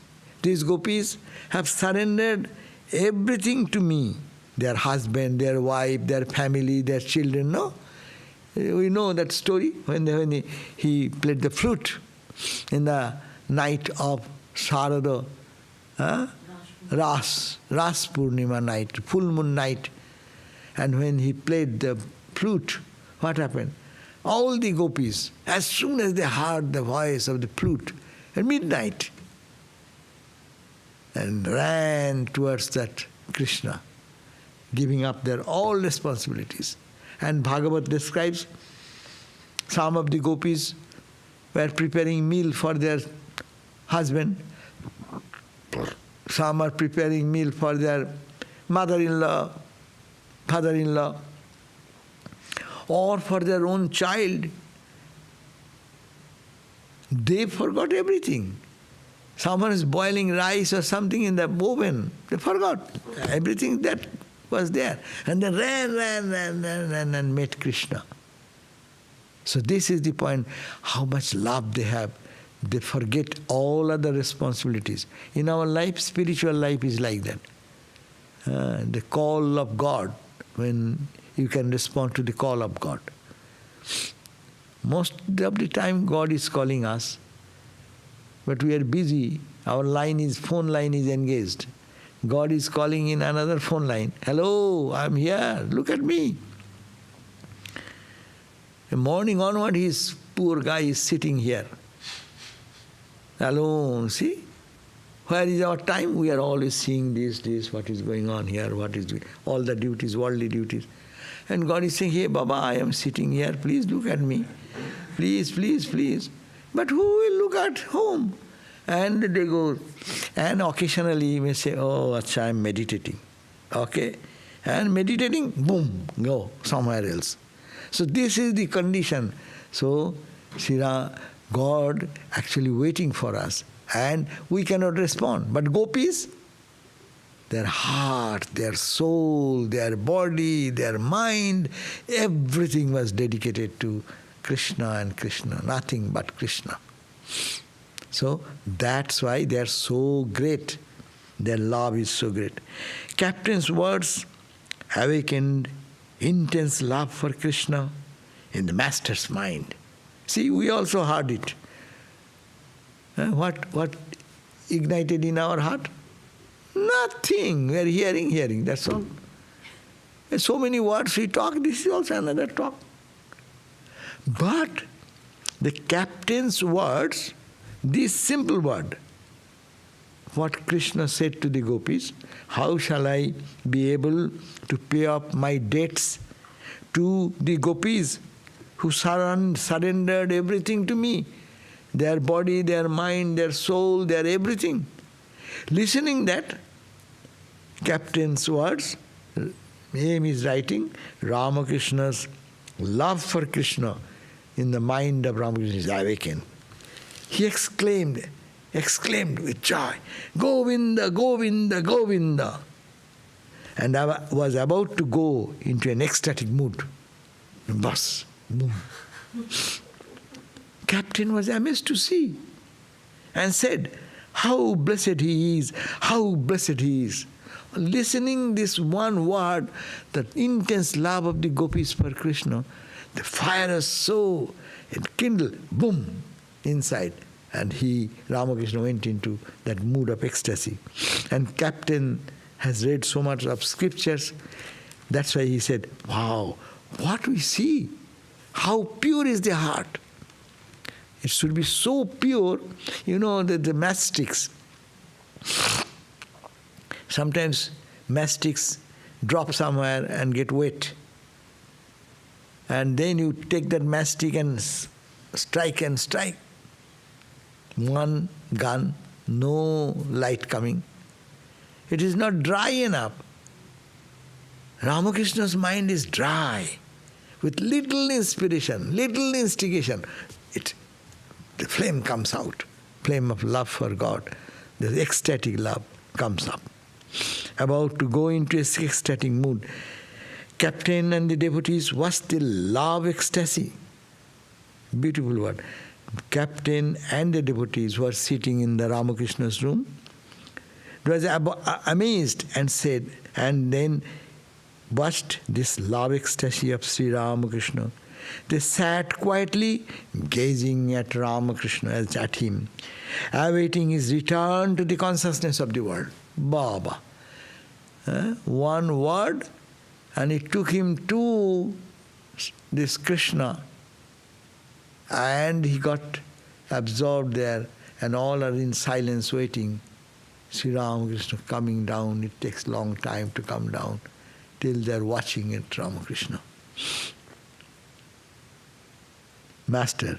These gopis have surrendered everything to me. Their husband, their wife, their family, their children, no? We know that story when he played the flute in the night of Sharada, Ras Purnima night, full moon night. And when he played the flute, what happened? All the gopis, as soon as they heard the voice of the flute at midnight, and ran towards that Krishna, giving up their all responsibilities. And Bhagavat describes some of the gopis were preparing meal for their husband, some are preparing meal for their mother-in-law, father-in-law, or for their own child. They forgot everything. Someone is boiling rice or something in the oven. They forgot everything that was there. And they ran and met Krishna. So this is the point, how much love they have. They forget all other responsibilities. In our life, spiritual life is like that. The call of God, when you can respond to the call of God. Most of the time God is calling us, but we are busy. Our phone line is engaged. God is calling in another phone line. Hello, I'm here. Look at me. The morning onward, his poor guy is sitting here. Alone, see? Where is our time? We are always seeing this, what is going on here, what is all the duties, worldly duties. And God is saying, hey Baba, I am sitting here, please look at me. Please, please, please. But who will look at whom? And they go, and occasionally you may say, oh, acha, I am meditating. Okay? And meditating, boom, go somewhere else. So this is the condition. So, God actually waiting for us. And we cannot respond. But gopis, their heart, their soul, their body, their mind, everything was dedicated to Krishna and Krishna, nothing but Krishna. So that's why they are so great. Their love is so great. Captain's words awakened intense love for Krishna in the master's mind. See, we also heard it. What ignited in our heart? Nothing. We are hearing, that's all. And so many words we talk, this is also another talk. But the captain's words, this simple word, what Krishna said to the gopis, how shall I be able to pay up my debts to the gopis who surrendered everything to me? Their body, their mind, their soul, their everything. Listening that, captain's words, name is writing, Ramakrishna's love for Krishna in the mind of Ramakrishna is awakened. He exclaimed with joy, Govinda, Govinda, Govinda. And I was about to go into an ecstatic mood. Bus, boom. Captain was amazed to see and said, how blessed he is, how blessed he is. Listening this one word, the intense love of the gopis for Krishna, the fire is so enkindled, boom, inside. And Ramakrishna went into that mood of ecstasy. And Captain has read so much of scriptures, that's why he said, wow, what we see, how pure is the heart. It should be so pure, that the mastics, sometimes mastics drop somewhere and get wet. And then you take that mastic and strike. One gun, no light coming. It is not dry enough. Ramakrishna's mind is dry, with little inspiration, little instigation. The flame comes out, flame of love for God. The ecstatic love comes up. About to go into a ecstatic mood. Captain and the devotees was still love ecstasy. Beautiful word. Captain and the devotees were sitting in the Ramakrishna's room. It was amazed and said, and then watched this love ecstasy of Sri Ramakrishna. They sat quietly, gazing at Ramakrishna, at him, awaiting his return to the consciousness of the world. Baba. One word, and it took him to this Krishna, and he got absorbed there, and all are in silence waiting. Sri Ramakrishna coming down, it takes long time to come down, till they're watching it, Ramakrishna. Master,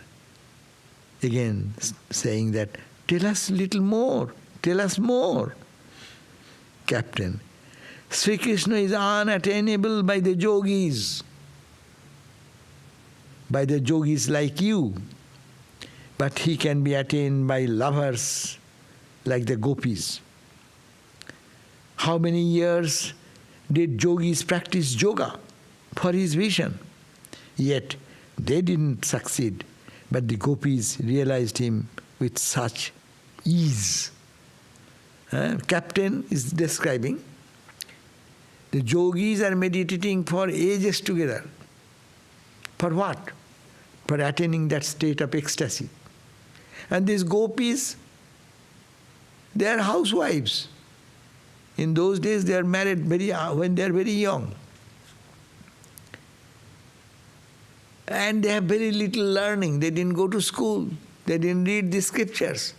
again saying that, tell us little more, tell us more. Captain, Sri Krishna is unattainable by the yogis like you, but he can be attained by lovers like the gopis. How many years did yogis practice yoga for his vision? Yet they didn't succeed, but the gopis realized him with such ease. Captain is describing, the yogis are meditating for ages together. For what? For attaining that state of ecstasy. And these gopis, they are housewives. In those days they are married when they are very young. And they have very little learning. They didn't go to school. They didn't read the scriptures.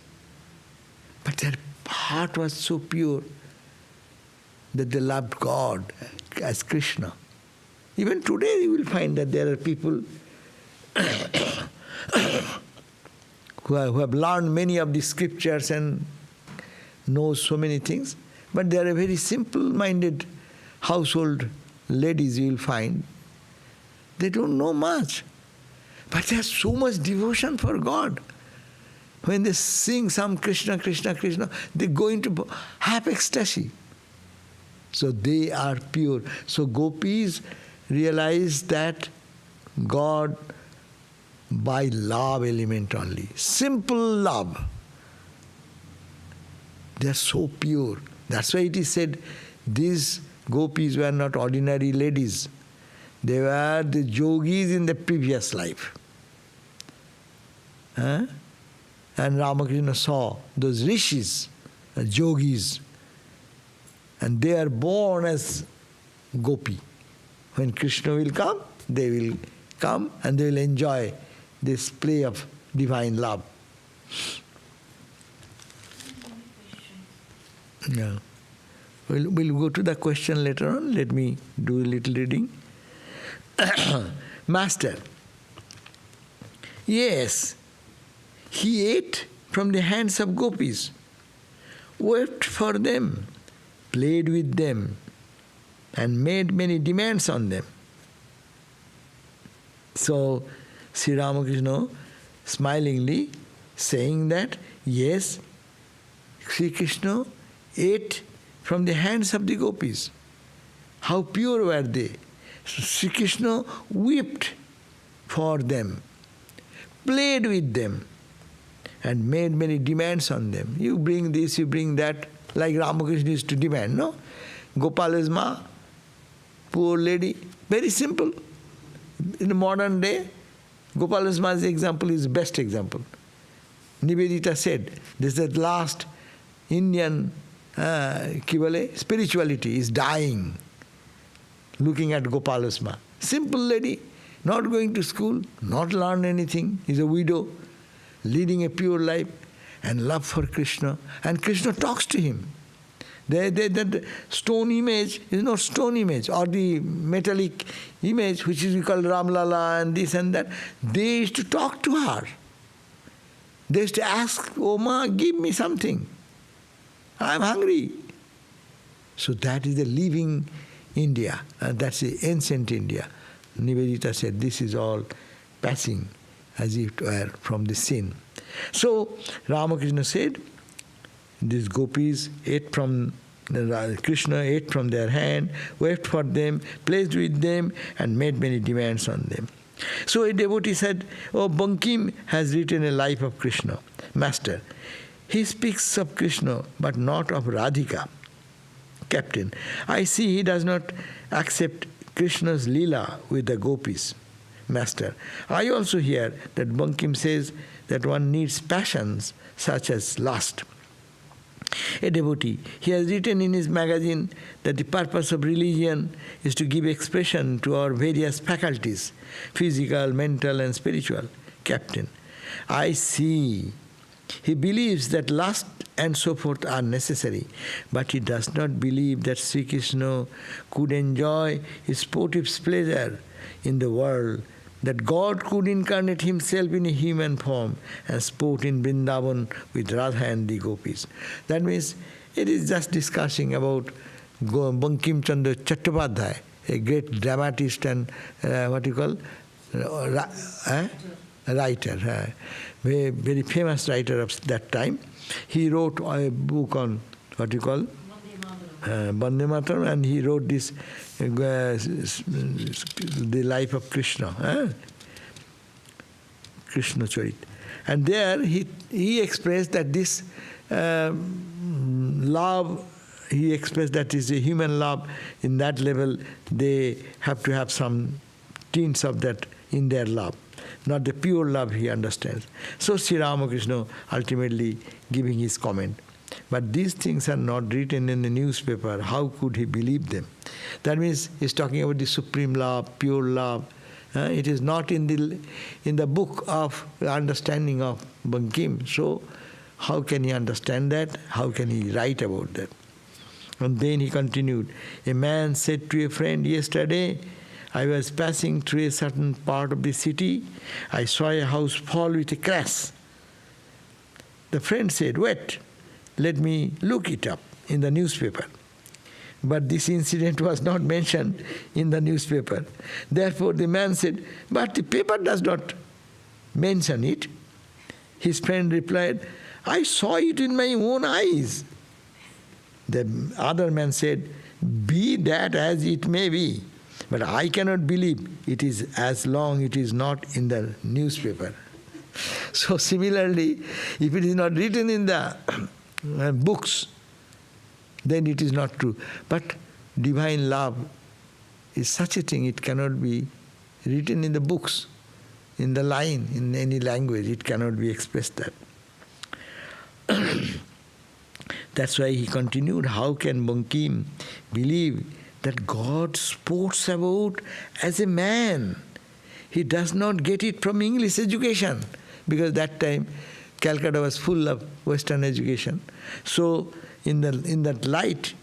But their heart was so pure that they loved God as Krishna. Even today you will find that there are people who have learned many of the scriptures and know so many things, but they are a very simple-minded household ladies you will find. They don't know much, but they have so much devotion for God. When they sing some Krishna, Krishna, Krishna, they go into have ecstasy. So they are pure. So gopis realize that God by love element only. Simple love. They are so pure. That's why it is said these gopis were not ordinary ladies. They were the yogis in the previous life. And Ramakrishna saw those rishis, yogis, and they are born as gopi. When Krishna will come, they will come and they will enjoy this play of divine love. Yeah. We'll go to the question later on. Let me do a little reading. Master, yes, he ate from the hands of gopis, wept for them, played with them, and made many demands on them. So, Sri Ramakrishna smilingly saying that, yes, Sri Krishna ate from the hands of the gopis. How pure were they? Sri Krishna wept for them, played with them, and made many demands on them. You bring this, you bring that, like Ramakrishna used to demand, no? Gopala's ma, poor lady, very simple. In the modern day, Gopala's ma's example is the best example. Nivedita said, this is the last Indian spirituality is dying. Looking at Gopala's ma. Simple lady, not going to school, not learn anything, is a widow, leading a pure life, and love for Krishna. And Krishna talks to him. That stone image is not stone image, or the metallic image, which is we call Ramlala and this and that. They used to talk to her. They used to ask, oh ma, give me something. I'm hungry. So that is the living India. That's the ancient India. Nivedita said, this is all passing as if it were from the sin. So Ramakrishna said, these gopis ate from, Krishna ate from their hand, wept for them, played with them, and made many demands on them. So a devotee said, oh, Bankim has written a life of Krishna. Master, he speaks of Krishna, but not of Radhika. Captain, I see he does not accept Krishna's lila with the gopis. Master, I also hear that Bankim says that one needs passions such as lust. A devotee, he has written in his magazine that the purpose of religion is to give expression to our various faculties, physical, mental and spiritual. Captain, I see. He believes that lust and so forth are necessary, but he does not believe that Sri Krishna could enjoy his sportive pleasure in the world, that God could incarnate himself in a human form and sport in Vrindavan with Radha and the gopis. That means it is just discussing about Bankim Chandra Chattopadhyay, a great dramatist and writer, very famous writer of that time. He wrote a book on Vande Mataram, and he wrote this, the life of Krishna, Krishna Charit. And there he expressed that this love, he expressed that is a human love. In that level, they have to have some tints of that in their love. Not the pure love he understands. So Sri Ramakrishna ultimately giving his comment. But these things are not written in the newspaper. How could he believe them? That means he's talking about the supreme love, pure love. It is not in the book of understanding of Bankim. So how can he understand that? How can he write about that? And then he continued, a man said to a friend, yesterday I was passing through a certain part of the city. I saw a house fall with a crash. The friend said, wait, let me look it up in the newspaper. But this incident was not mentioned in the newspaper. Therefore the man said, but the paper does not mention it. His friend replied, I saw it in my own eyes. The other man said, be that as it may be, but I cannot believe it is as long it is not in the newspaper. So similarly, if it is not written in the books, then it is not true. But divine love is such a thing, it cannot be written in the books, in the line, in any language, it cannot be expressed that. That's why he continued, how can Bankim believe that God sports about as a man? He does not get it from English education, because that time Calcutta was full of Western education. So in that light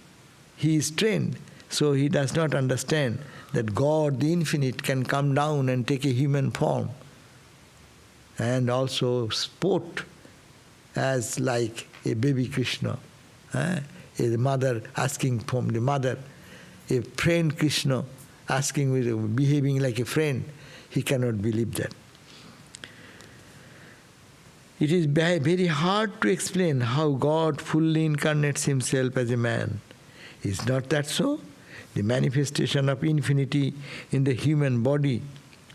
he is trained. So he does not understand that God, the infinite, can come down and take a human form and also sport as like a baby Krishna. A mother asking from the mother, a friend Krishna asking, behaving like a friend. He cannot believe that. It is very hard to explain how God fully incarnates himself as a man. Is not that so? The manifestation of infinity in the human body,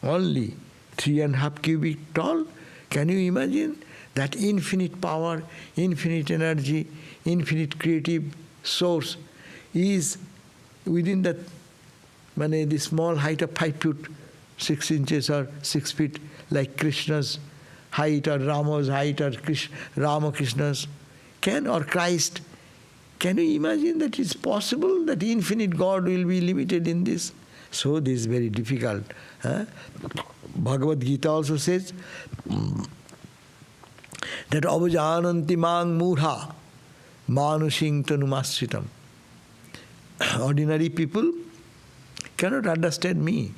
only 3.5 cubic tall. Can you imagine? That infinite power, infinite energy, infinite creative source is within that, the small height of 5 feet, 6 inches or 6 feet, like Krishna's height or Rama's height or Ramakrishna's, or Christ. Can you imagine that it's possible that infinite God will be limited in this? So this is very difficult. Bhagavad Gita also says that avajananti mang murha manusing tanumasritam. Ordinary people cannot understand me.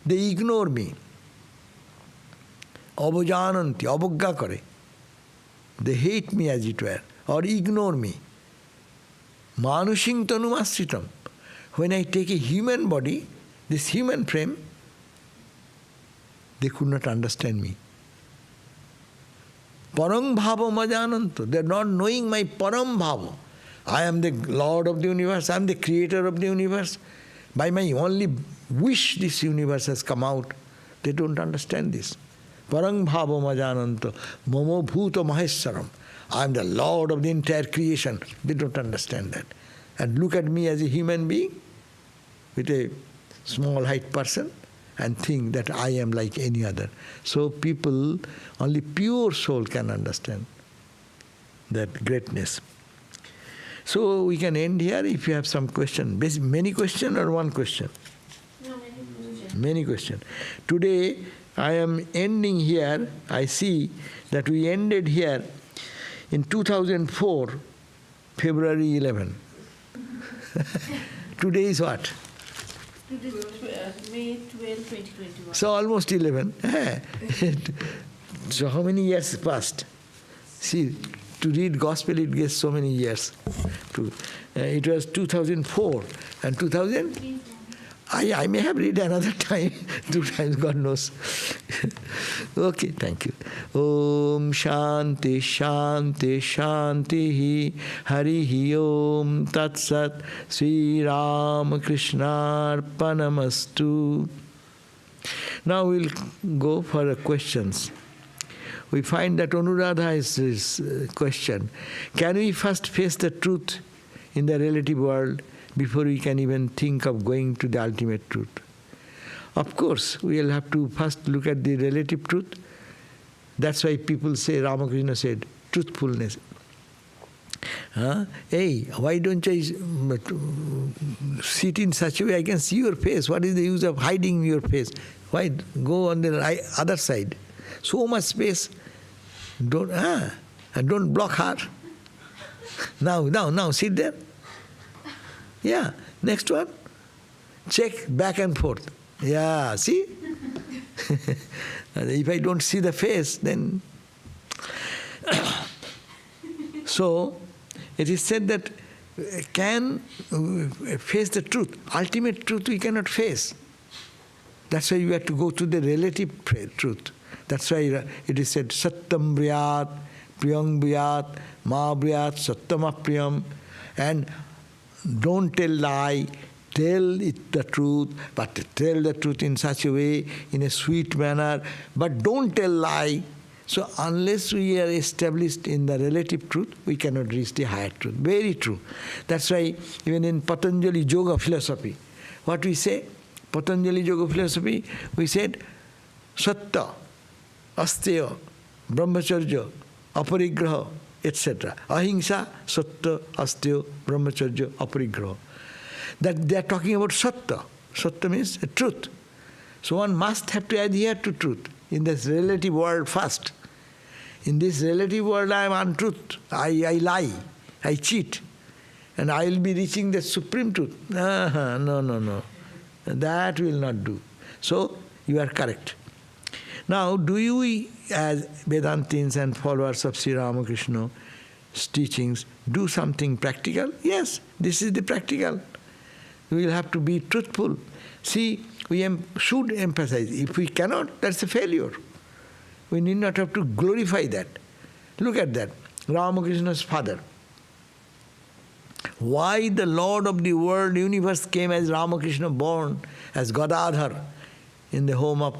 They ignore me. Avajananti, abhagga kare. They hate me as it were, or ignore me. Manusing tanumasritam. When I take a human body, this human frame, they could not understand me. Param bhava majananto. They are not knowing my param bhava. I am the Lord of the universe. I am the creator of the universe. By my only wish this universe has come out. They don't understand this. Param bhava majananto. Momo bhuta maheswaram. I am the Lord of the entire creation. They don't understand that. And look at me as a human being with a small height person and think that I am like any other. So people, only pure soul can understand that greatness. So we can end here if you have some question. Many questions or one question? No, many questions. Many questions. Today I am ending here. I see that we ended here in 2004, February 11. Today is what? Today is May 12, 2021. So almost 11. So how many years passed? See, to read gospel it gets so many years. It was 2004 and 2000. I may have read another time, 2 times, God knows. Okay, thank you. Om Shanti Shanti Shanti Harihi Om Tat Sat Sri Ramakrishna Arpanamastu. Now we'll go for questions. We find that Anuradha is this question. Can we first face the truth in the relative world before we can even think of going to the ultimate truth? Of course, we will have to first look at the relative truth. That's why people say, Ramakrishna said, truthfulness. Hey, why don't I sit in such a way I can see your face? What is the use of hiding your face? Why go on the other side? So much space. Don't block her. Now, sit there. Yeah, next one. Check back and forth. Yeah, see? If I don't see the face, then... So, it is said that can face the truth. Ultimate truth we cannot face. That's why you have to go to the relative truth. That's why it is said, Sattam Briyat, Priyam Briyat, Ma Briyat, Sattam Apriyam. And don't tell lie, tell it the truth, but tell the truth in such a way, in a sweet manner, but don't tell lie. So unless we are established in the relative truth, we cannot reach the higher truth. Very true. That's why even in Patanjali Yoga philosophy, what we say, Patanjali Yoga philosophy, we said, Satta, Asteya, Brahmacharya, Aparigraha, etc. Ahimsa, Satta, Asteya, Brahmacharya, Aparigraha. That they are talking about Satta. Satta means truth. So one must have to adhere to truth in this relative world first. In this relative world I am untruth. I lie. I cheat. And I will be reaching the supreme truth. No. That will not do. So you are correct. Now, do you as Vedantins and followers of Sri Ramakrishna's teachings do something practical? Yes, this is the practical. We will have to be truthful. See, we should emphasize. If we cannot, that's a failure. We need not have to glorify that. Look at that. Ramakrishna's father. Why the Lord of the world universe came as Ramakrishna born as Gadadhar in the home of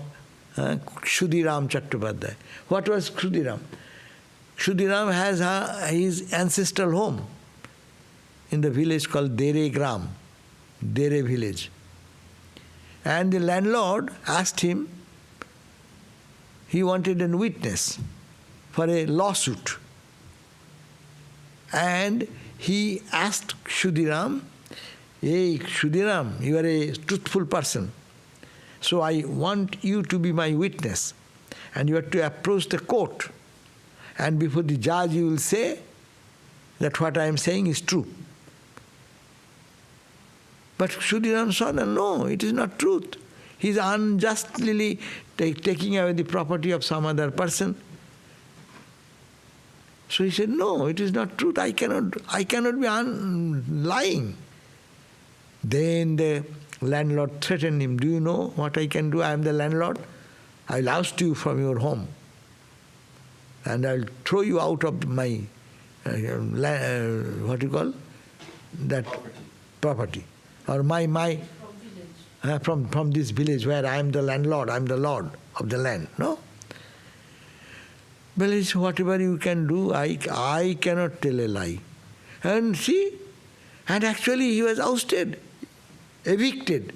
Kshudiram Chattopadhyay. What was Kshudiram? Kshudiram has his ancestral home in the village called Dere Gram, Dere village. And the landlord asked him, he wanted a witness for a lawsuit. And he asked Kshudiram, hey Kshudiram, you are a truthful person. So I want you to be my witness. And you have to approach the court. And before the judge you will say that what I am saying is true. But Kshudiram saw, no, it is not truth. He is unjustly taking away the property of some other person. So he said, no, it is not truth. I cannot be lying. Then the landlord threatened him, do you know what I can do? I am the landlord. I will oust you from your home. And I will throw you out of my, what do you call? That property. Or from this village where I am the landlord, I am the lord of the land. No? Well, it's whatever you can do, I cannot tell a lie. And see, and actually he was ousted, evicted.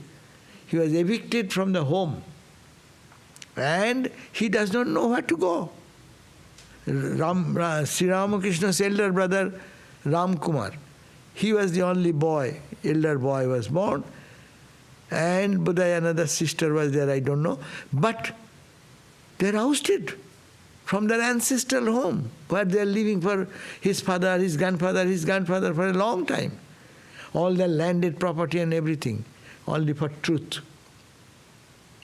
He was evicted from the home. And he does not know where to go. Sri Ramakrishna's elder brother, Ram Kumar, he was the only boy, elder boy was born. And Budaya, another sister was there, I don't know. But they are ousted from their ancestral home, where they are living for his father, his grandfather for a long time. All their landed property and everything, only for truth.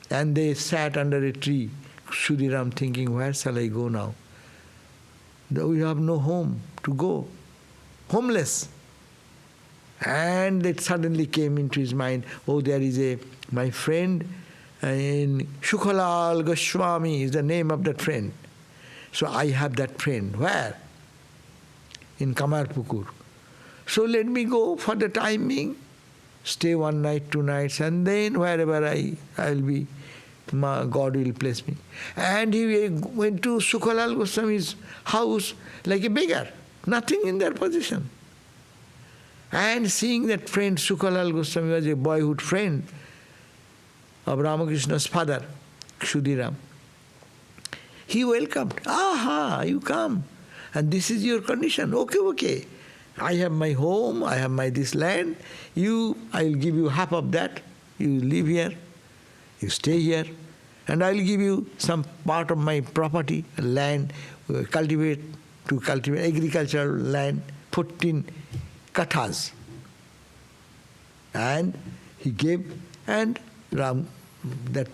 And they sat under a tree, Kshudiram, thinking, where shall I go now? We have no home to go. Homeless. And it suddenly came into his mind, oh, there is my friend in Shukhalal Goswami is the name of that friend. So I have that friend. Where? In Kamarpukur. So let me go for the time being, stay 1 night, 2 nights, and then wherever I will be, God will place me. And he went to Shukhalal Goswami's house like a beggar, nothing in their possession. And seeing that friend, Shukhalal Goswami was a boyhood friend of Ramakrishna's father, Kshudiram. He welcomed. Aha, you come. And this is your condition. Okay. I have my home, I have my this land, I will give you half of that, you live here, you stay here, and I will give you some part of my property, land, cultivate agricultural land, 14 kathas. And he gave, and that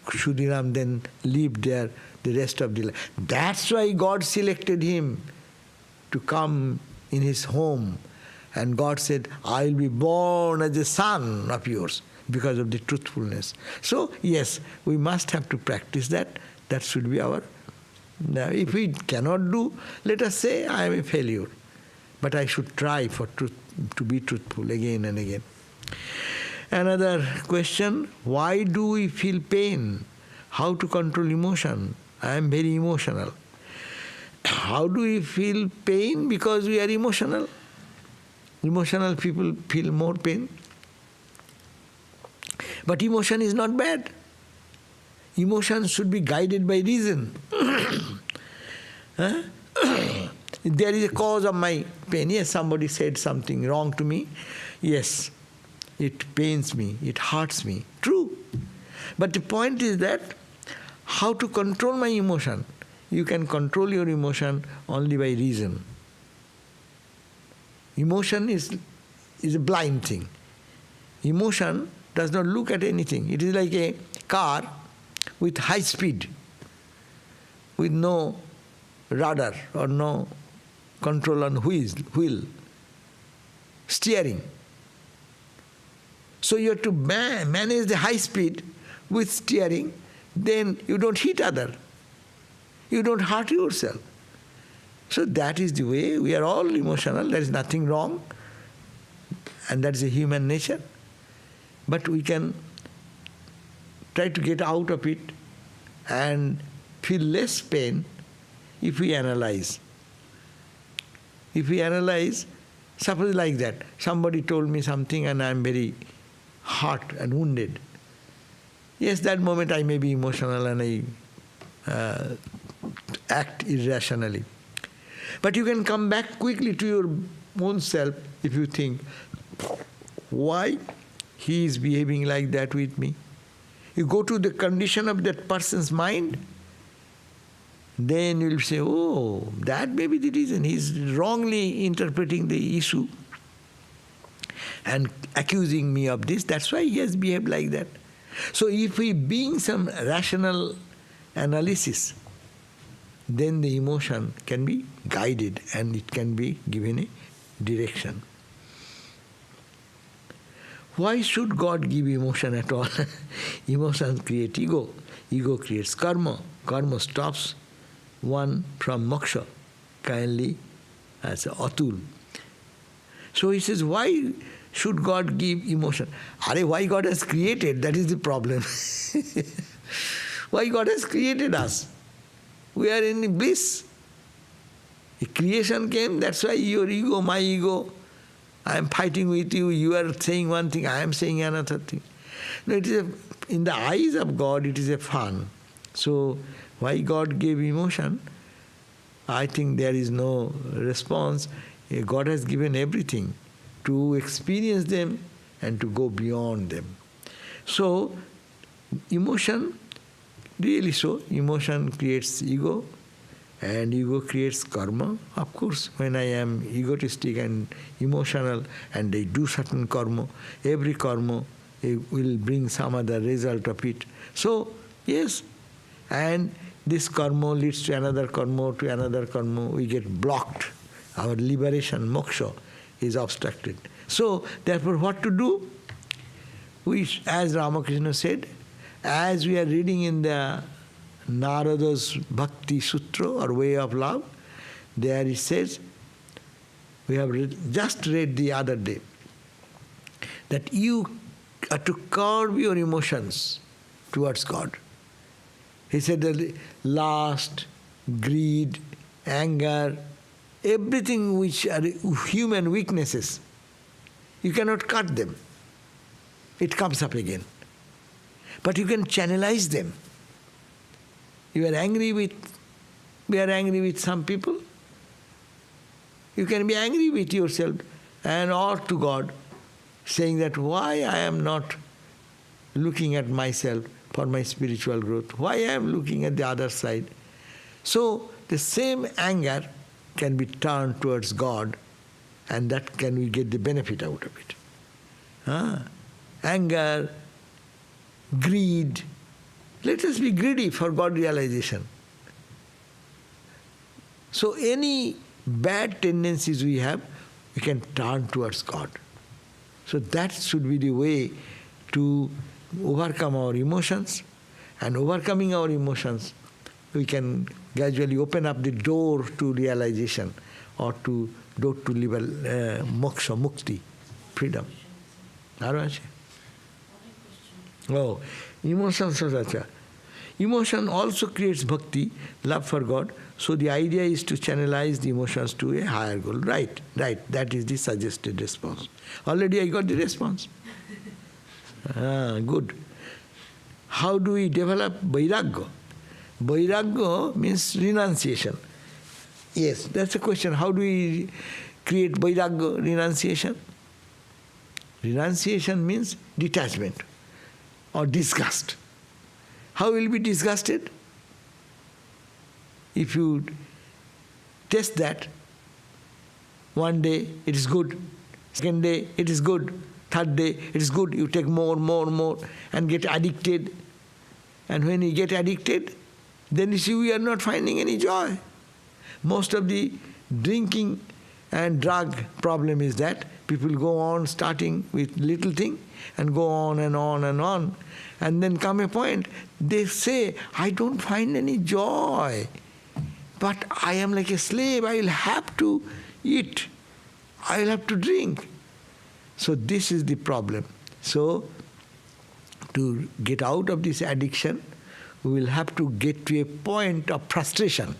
Shudiram then lived there the rest of the life. That's why God selected him to come in his home. And God said, I will be born as a son of yours because of the truthfulness. So, yes, we must have to practice that. That should be our... Now, if we cannot do, let us say, I am a failure. But I should try for to be truthful again and again. Another question, why do we feel pain? How to control emotion? I am very emotional. How do we feel pain? Because we are emotional. Emotional people feel more pain. But emotion is not bad. Emotion should be guided by reason. There is a cause of my pain. Yes, somebody said something wrong to me. Yes, it pains me, it hurts me. True. But the point is that how to control my emotion? You can control your emotion only by reason. Emotion is a blind thing. Emotion does not look at anything. It is like a car with high speed, with no rudder or no control on wheel, steering. So you have to manage the high speed with steering, then you don't hit other. You don't hurt yourself. So that is the way. We are all emotional. There is nothing wrong. And that is a human nature. But we can try to get out of it and feel less pain if we analyze. If we analyze, suppose like that, somebody told me something and I am very hurt and wounded. Yes, that moment I may be emotional and I act irrationally. But you can come back quickly to your own self if you think, why he is behaving like that with me? You go to the condition of that person's mind, then you will say, oh, that may be the reason. He is wrongly interpreting the issue and accusing me of this. That's why he has behaved like that. So if we bring some rational analysis, then the emotion can be guided and it can be given a direction. Why should God give emotion at all? Emotions create ego. Ego creates karma. Karma stops one from moksha, kindly as atul. So he says, why should God give emotion? Why God has created, that is the problem. Why God has created us? We are in bliss. A creation came, that's why your ego, my ego, I am fighting with you, you are saying one thing, I am saying another thing. No, it is in the eyes of God, it is a fun. So, why God gave emotion? I think there is no response. God has given everything to experience them and to go beyond them. So, emotion, really so, emotion creates ego and ego creates karma. Of course, when I am egotistic and emotional and I do certain karma, every karma will bring some other result of it. So, yes, and this karma leads to another karma, we get blocked. Our liberation, moksha, is obstructed. So, therefore, what to do? We, as Ramakrishna said, as we are reading in the Narada's Bhakti Sutra or Way of Love, there it says, we have just read the other day, that you are to curb your emotions towards God. He said that lust, greed, anger, everything which are human weaknesses, you cannot cut them. It comes up again. But you can channelize them. We are angry with some people. You can be angry with yourself and or to God, saying that why I am not looking at myself for my spiritual growth, why I am looking at the other side. So the same anger can be turned towards God, and that can we get the benefit out of it. Anger, greed. Let us be greedy for God realization. So any bad tendencies we have, we can turn towards God. So that should be the way to overcome our emotions. And overcoming our emotions, we can gradually open up the door to realization, or to door to moksha, mukti, freedom. Oh, emotions are such. Emotion also creates bhakti, love for God. So the idea is to channelize the emotions to a higher goal. Right. That is the suggested response. Already I got the response. Good. How do we develop vairagya? Vairagya means renunciation. Yes, that's a question. How do we create vairagya, renunciation? Renunciation means detachment or disgust. How will be disgusted? If you test that, one day it is good, second day it is good, third day it is good, you take more, and get addicted. And when you get addicted, then you see we are not finding any joy. Most of the drinking and drug problem is that people go on starting with little thing and go on and on and on. And then come a point, they say, I don't find any joy. But I am like a slave, I will have to eat, I will have to drink. So this is the problem. So to get out of this addiction, we will have to get to a point of frustration.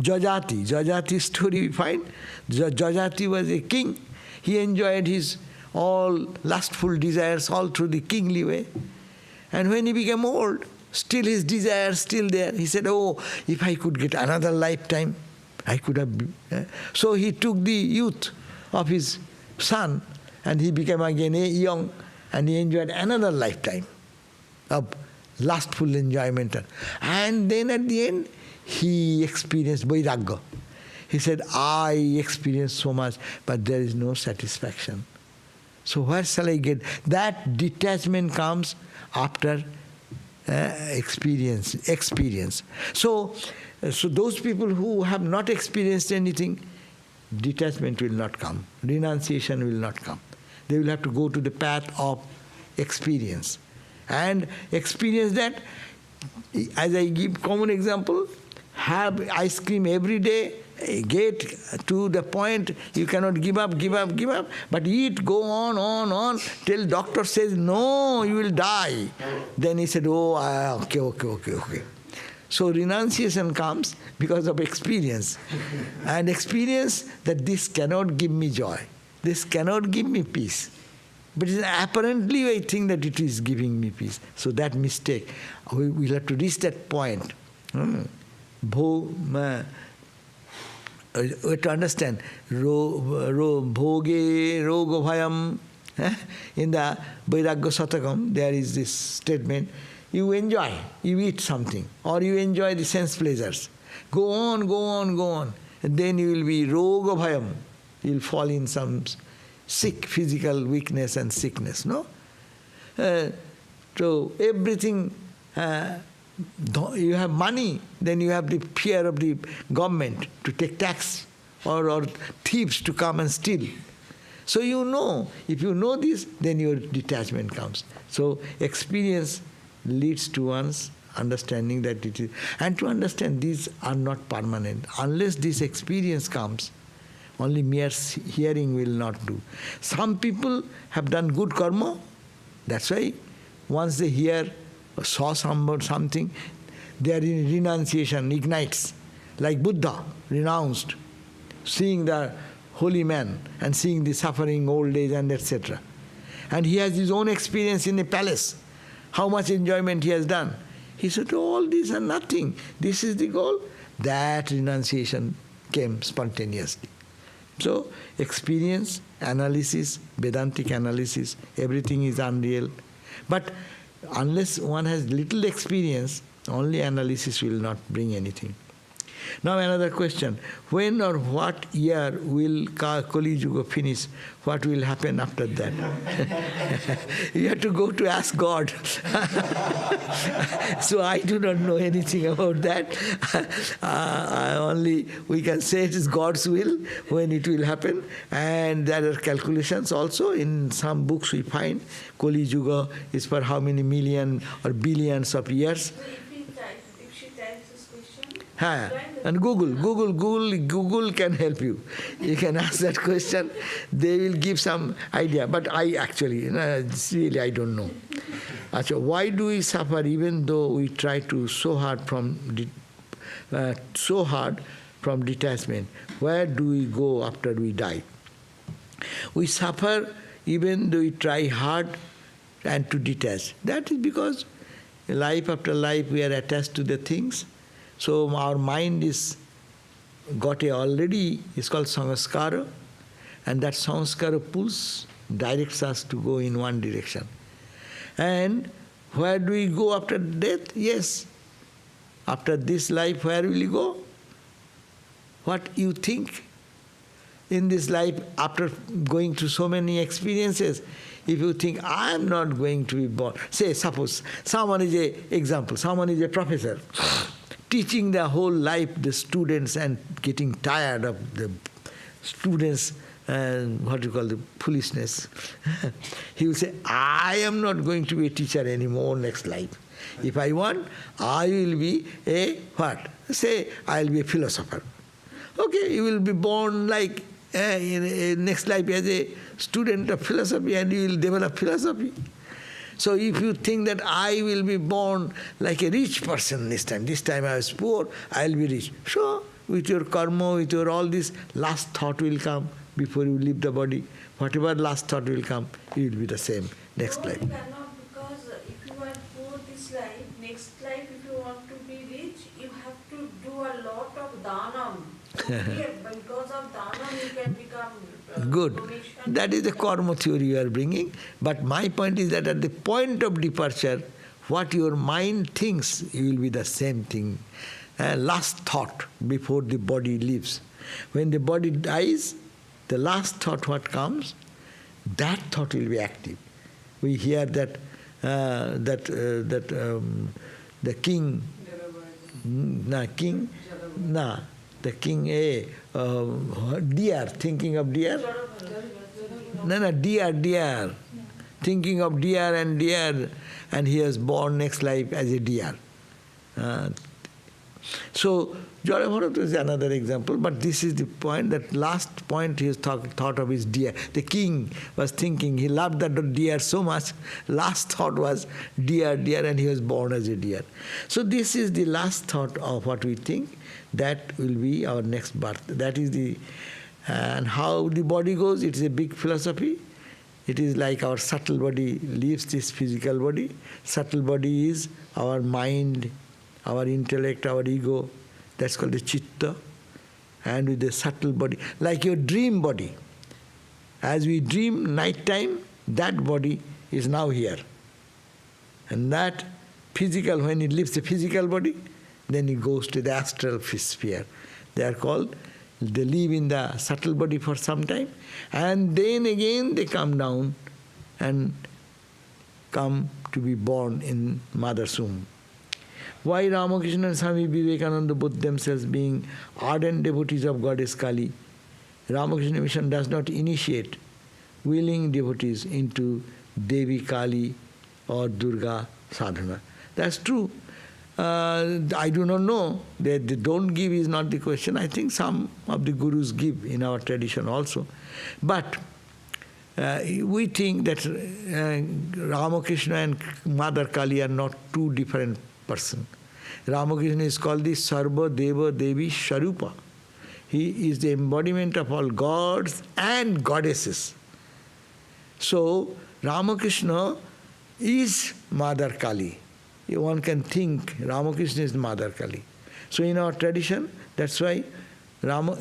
Jajati story we find. Jajati was a king. He enjoyed his all lustful desires all through the kingly way. And when he became old, still his desires still there. He said, oh, if I could get another lifetime, I could have... So he took the youth of his son and he became again young, and he enjoyed another lifetime of lustful enjoyment. And then at the end, he experienced vairagya. He said, I experienced so much, but there is no satisfaction. So where shall I get? That detachment comes after experience. So those people who have not experienced anything, detachment will not come. Renunciation will not come. They will have to go to the path of experience. And experience that, as I give common example, have ice cream every day, get to the point you cannot give up, but eat, go on, till doctor says, no, you will die. Then he said, oh, okay. So renunciation comes because of experience. And experience that this cannot give me joy, this cannot give me peace. But apparently I think that it is giving me peace. So that mistake, we'll have to reach that point. We have to understand, bhoge rogo bhayam. In the Vairagya Satakam, there is this statement, you enjoy, you eat something, or you enjoy the sense pleasures. Go on. And then you will be roga bhayam. You will fall in some sick physical weakness and sickness, no? So everything, you have money, then you have the fear of the government to take tax, or thieves to come and steal. So you know, if you know this, then your detachment comes. So experience leads to one's understanding that it is, and to understand these are not permanent. Unless this experience comes, only mere hearing will not do. Some people have done good karma, that's why once they hear or saw something, their renunciation ignites. Like Buddha renounced, seeing the holy man and seeing the suffering old age and etc. And he has his own experience in a palace, how much enjoyment he has done. He said, all these are nothing. This is the goal. That renunciation came spontaneously. So, experience, analysis, Vedantic analysis, everything is unreal. But unless one has little experience, only analysis will not bring anything. Now another question. When or what year will Kali Yuga finish? What will happen after that? You have to go to ask God. So I do not know anything about that. Only we can say it is God's will when it will happen. And there are calculations also. In some books we find Kali Yuga is for how many million or billions of years. If she types this question, And Google can help you. You can ask that question. They will give some idea. But I actually, really I don't know. Achha, why do we suffer even though we try to so hard from detachment? Where do we go after we die? We suffer even though we try hard and to detach. That is because life after life we are attached to the things. So our mind is got already, it's called samskara, and that samskara pulls, directs us to go in one direction. And where do we go after death? Yes. After this life, where will you go? What you think? In this life, after going through so many experiences, if you think, I am not going to be born. Say, suppose, someone is a professor, teaching the whole life the students and getting tired of the students and the foolishness. He will say, I am not going to be a teacher anymore next life. If I want, I will be a what? Say, I will be a philosopher. Okay, you will be born like in next life as a student of philosophy and you will develop philosophy. So if you think that I will be born like a rich person this time I was poor, I will be rich. So with your karma, with your all this, last thought will come before you leave the body. Whatever last thought will come, it will be the same next life. You cannot, because if you are poor this life, next life if you want to be rich, you have to do a lot of dhanam. Okay, because of dhanam you can become Good. donation. That is the karma theory you are bringing. But my point is that at the point of departure, what your mind thinks, you will be the same thing. Last thought before the body leaves. When the body dies, the last thought what comes, that thought will be active. We hear that the king, deer, thinking of deer. Deer. Thinking of deer, and he was born next life as a deer. So, Jara Bharata is another example, but this is the point, that last point he has thought of his deer. The king was thinking, he loved that deer so much, last thought was deer, and he was born as a deer. So this is the last thought of what we think, that will be our next birth. That is the, and how the body goes, it is a big philosophy. It is like our subtle body leaves this physical body. Subtle body is our mind, our intellect, our ego. That's called the chitta. And with the subtle body, like your dream body. As we dream night time, that body is now here. And that physical, when it leaves the physical body, then it goes to the astral sphere. They are called, they live in the subtle body for some time, and then again they come down and come to be born in mother's womb. Why Ramakrishna and Swami Vivekananda, both themselves being ardent devotees of Goddess Kali, Ramakrishna Mission does not initiate willing devotees into Devi Kali or Durga sadhana? That's true. I do not know. They don't give is not the question. I think some of the gurus give in our tradition also. But we think that Ramakrishna and Mother Kali are not two different persons. Ramakrishna is called the Sarvadeva Devi Sharupa. He is the embodiment of all gods and goddesses. So Ramakrishna is Mother Kali. One can think Ramakrishna is Mother Kali. So in our tradition, that's why Rama,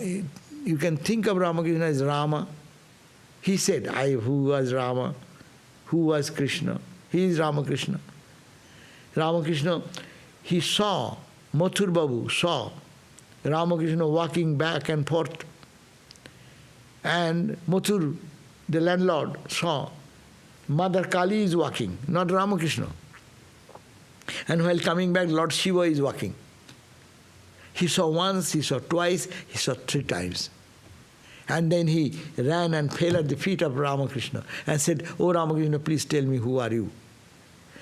you can think of Ramakrishna as Rama. He said, who was Rama, who was Krishna. He is Ramakrishna. Ramakrishna, he saw, Mathur Babu saw Ramakrishna walking back and forth. And Mathur, the landlord, saw Mother Kali is walking, not Ramakrishna. And while coming back, Lord Shiva is walking. He saw once, he saw twice, he saw 3 times. And then he ran and fell at the feet of Ramakrishna and said, "Oh Ramakrishna, please tell me, who are you?"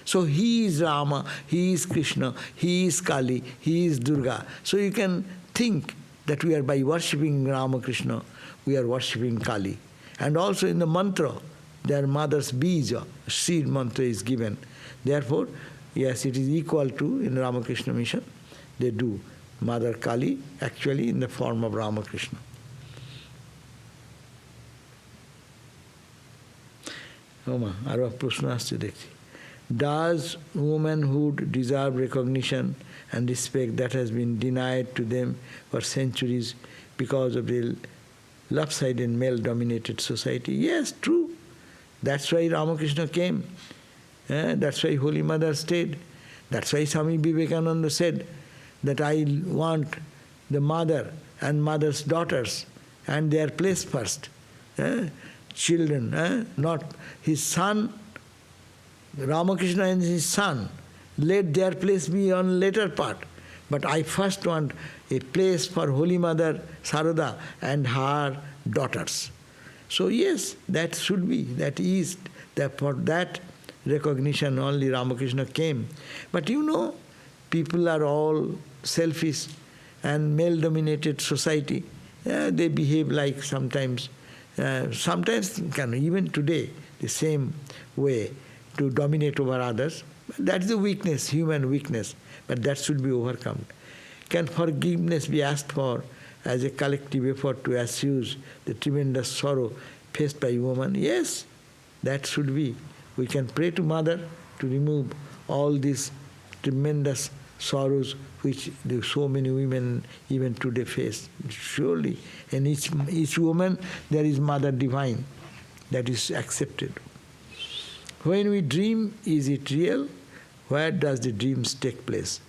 So he is Rama, he is Krishna, he is Kali, he is Durga. So you can think that we are, by worshipping Ramakrishna, we are worshipping Kali. And also in the mantra, their mother's bija, seed mantra is given. Therefore, yes, it is equal to, in Ramakrishna mission, they do Mother Kali actually in the form of Ramakrishna. আরো প্রশ্ন আসছে দেখছি. Does womanhood deserve recognition and respect that has been denied to them for centuries because of the lopsided male-dominated society? Yes, true. That's why Ramakrishna came. That's why Holy Mother stayed. That's why Swami Vivekananda said that I want the mother and mother's daughters and their place first. Children, not his son, Ramakrishna and his son, let their place be on later part. But I first want a place for Holy Mother Sarada and her daughters. So yes, that should be, that is, that for that recognition only Ramakrishna came. But you know, people are all selfish and male-dominated society. They behave like sometimes even today, the same way to dominate over others. That's the weakness, human weakness, but that should be overcome. Can forgiveness be asked for as a collective effort to assuage the tremendous sorrow faced by women? Yes, that should be. We can pray to Mother to remove all these tremendous sorrows which so many women even today face. Surely, in each woman there is Mother Divine that is accepted. When we dream, is it real? Where does the dreams take place?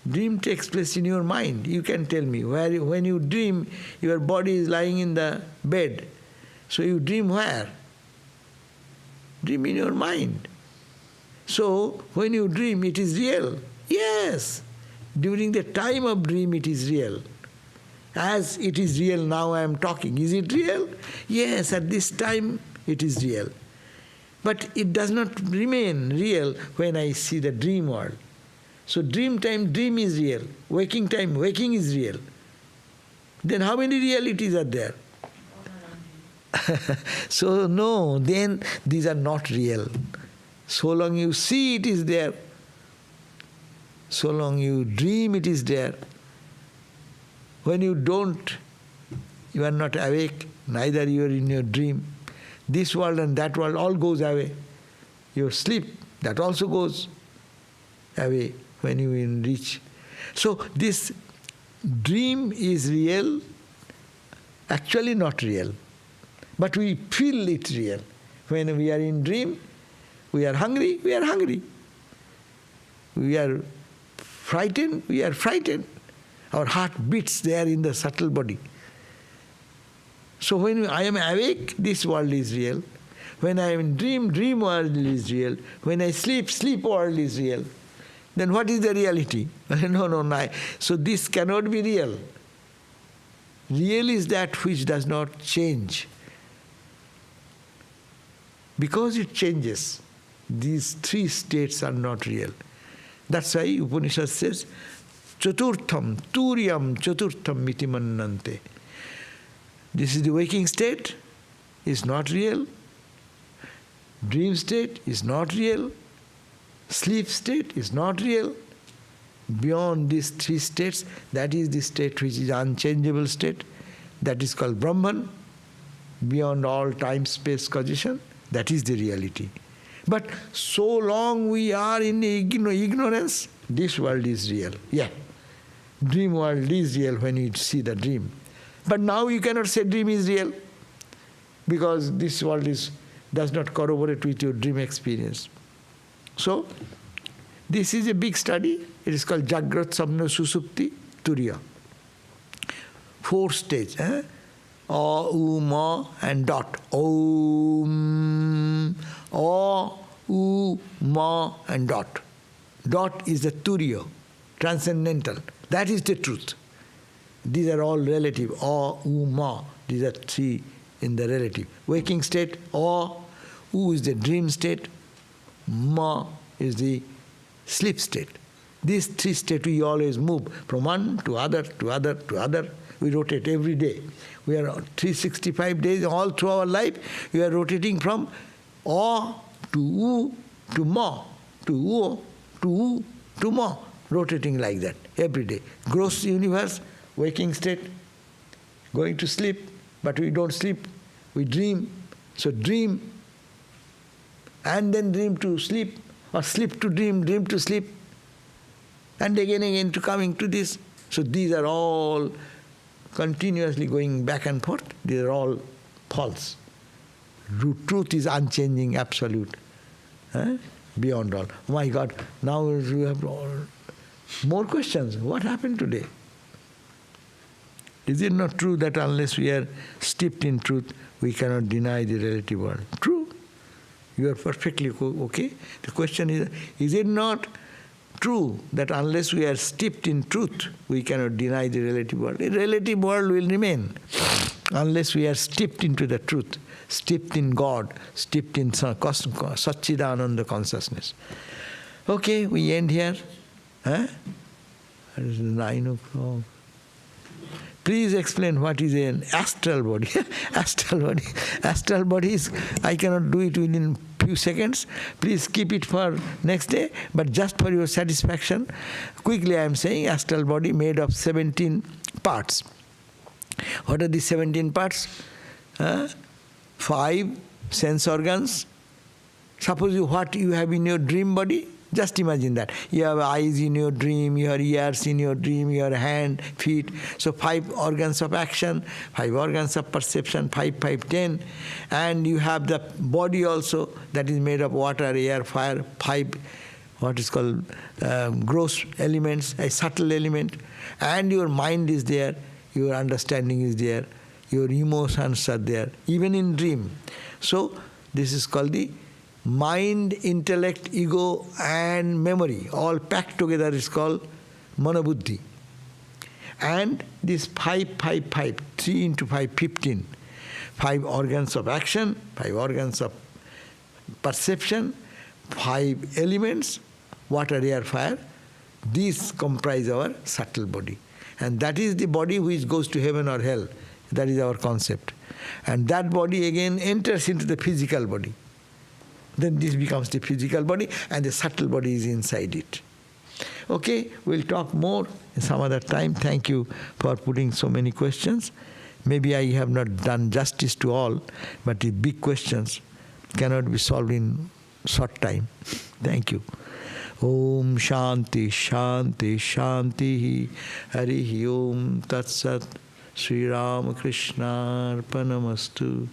Dream takes place in your mind. You can tell me. When you dream, your body is lying in the bed. So you dream where? Dream in your mind. So when you dream, it is real. Yes, during the time of dream it is real. As it is real now I am talking. Is it real? Yes, at this time it is real. But it does not remain real when I see the dream world. So dream time, dream is real. Waking time, waking is real. Then how many realities are there? So no, then these are not real. So long you see it is there. So long you dream it is there. When you don't, you are not awake, neither you are in your dream. This world and that world all goes away. Your sleep, that also goes away when you reach. So this dream is real, actually not real. But we feel it real. When we are in dream, we are hungry, we are hungry. We are frightened, we are frightened. Our heart beats there in the subtle body. So when I am awake, this world is real. When I am in dream, dream world is real. When I sleep, sleep world is real. Then what is the reality? No. So this cannot be real. Real is that which does not change. Because it changes, these 3 states are not real. That's why Upanishad says, Chaturtham, Turyam, Chaturtham miti mannante. This is the waking state, is not real. Dream state is not real. Sleep state is not real. Beyond these 3 states, that is the state which is unchangeable state. That is called Brahman. Beyond all time, space, causation, that is the reality. But so long we are in ignorance, this world is real. Yeah. Dream world is real when you see the dream. But now you cannot say dream is real, because this world does not corroborate with your dream experience. So, this is a big study. It is called Jagrat Samna Susupti Turiya. 4 stage. A, U, Ma and dot. Om. A, U, Ma and dot. Dot is the Turiya, transcendental. That is the truth. These are all relative. A, U, Ma. These are 3 in the relative. Waking state. A, U is the dream state. Ma is the sleep state. These 3 states we always move from one to other, to other, to other. We rotate every day. We are 365 days all through our life. We are rotating from A to U to Ma to U to U to Ma. Rotating like that every day. Gross universe, waking state, going to sleep, but we don't sleep. We dream. So dream and then dream to sleep, or sleep to dream, dream to sleep, and again to coming to this. So these are all continuously going back and forth. These are all false. Truth is unchanging, absolute, beyond all. Oh my God, now we have more questions. What happened today? Is it not true that unless we are steeped in truth, we cannot deny the relative world? True. You are perfectly okay. The question is it not true that unless we are steeped in truth, we cannot deny the relative world? The relative world will remain unless we are steeped into the truth, steeped in God, steeped in Satchidananda consciousness. Okay, we end here. It is 9 o'clock. Please explain what is an astral body. Astral body. Astral body is, I cannot do it within few seconds. Please keep it for next day. But just for your satisfaction, quickly I am saying astral body made of 17 parts. What are the 17 parts? 5 sense organs. Suppose what you have in your dream body. Just imagine that. You have eyes in your dream, your ears in your dream, your hand, feet. So 5 organs of action, 5 organs of perception, 5, 5, 10. And you have the body also that is made of water, air, fire, 5, what is called gross elements, a subtle element. And your mind is there, your understanding is there, your emotions are there, even in dream. So this is called the mind, intellect, ego and memory, all packed together is called manobuddhi. And this 5, 5, 5, 3 into 5, 15. 5 organs of action, 5 organs of perception, 5 elements, water, air, fire. These comprise our subtle body. And that is the body which goes to heaven or hell. That is our concept. And that body again enters into the physical body. Then this becomes the physical body and the subtle body is inside it. Okay, we'll talk more some other time. Thank you for putting so many questions. Maybe I have not done justice to all, but the big questions cannot be solved in short time. Thank you. Om Shanti Shanti Shanti Harihi Om Tat Sat Sri Ramakrishna Arpanamastu.